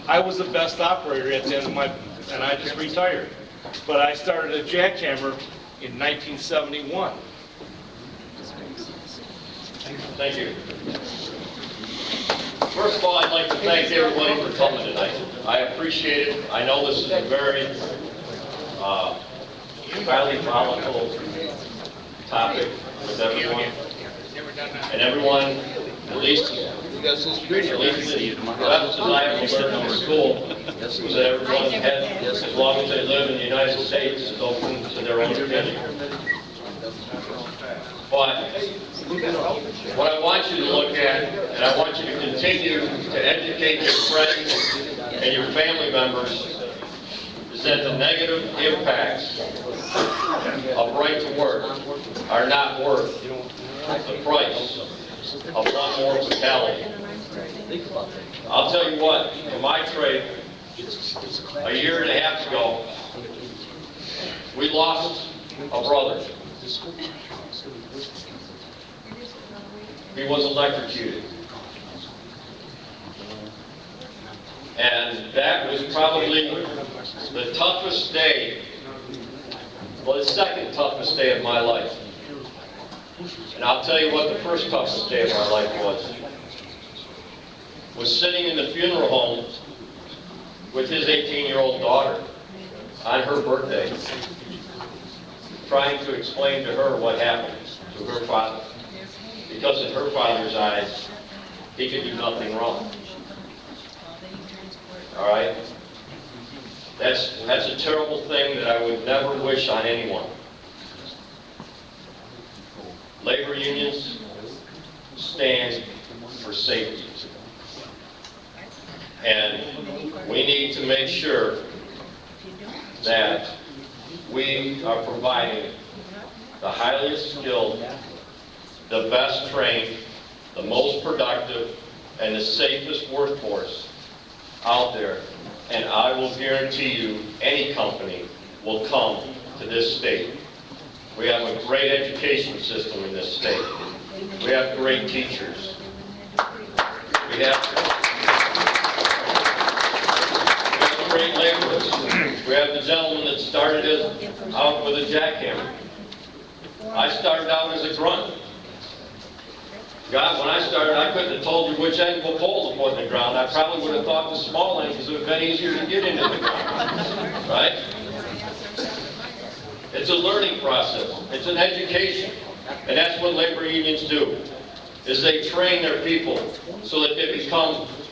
I was the best operator at the end of and I just retired. But I started a jackhammer in 1971. Thank you. First of all, I'd like to thank everybody for coming tonight. I appreciate it. I know this is a very highly volatile topic with everyone. And everyone, at least as I have learned in school, was that everyone had, as long as they live in the United States, is open to their own opinion. But what I want you to look at, and I want you to continue to educate your friends and your family members, is that the negative impacts of right to work are not worth the price of one more fatality. I'll tell you what, in my trade, a year and a half ago, we lost a brother. He was electrocuted. And that was probably the toughest day, well, the second toughest day of my life. And I'll tell you what the first toughest day of my life was sitting in the funeral home with his 18-year-old daughter on her birthday, trying to explain to her what happened to her father. Because in her father's eyes, he could do nothing wrong. All right? That's a terrible thing that I would never wish on anyone. unions stand for safety. And we need to make sure that we are providing the highest skilled, the best trained, the most productive, and the safest workforce out there. And I will guarantee you, any company will come to this state. We have a great education system in this state. We have great teachers. We have great laborers. We have the gentleman that started out with a jackhammer. I started out as a grunt. God, when I started, I couldn't have told you which end of a pole to put in the ground. I probably would have thought the small end because it would have been easier to get into the ground. Right? It's a learning process. It's an education. And that's what labor unions do, is they train their people so that they become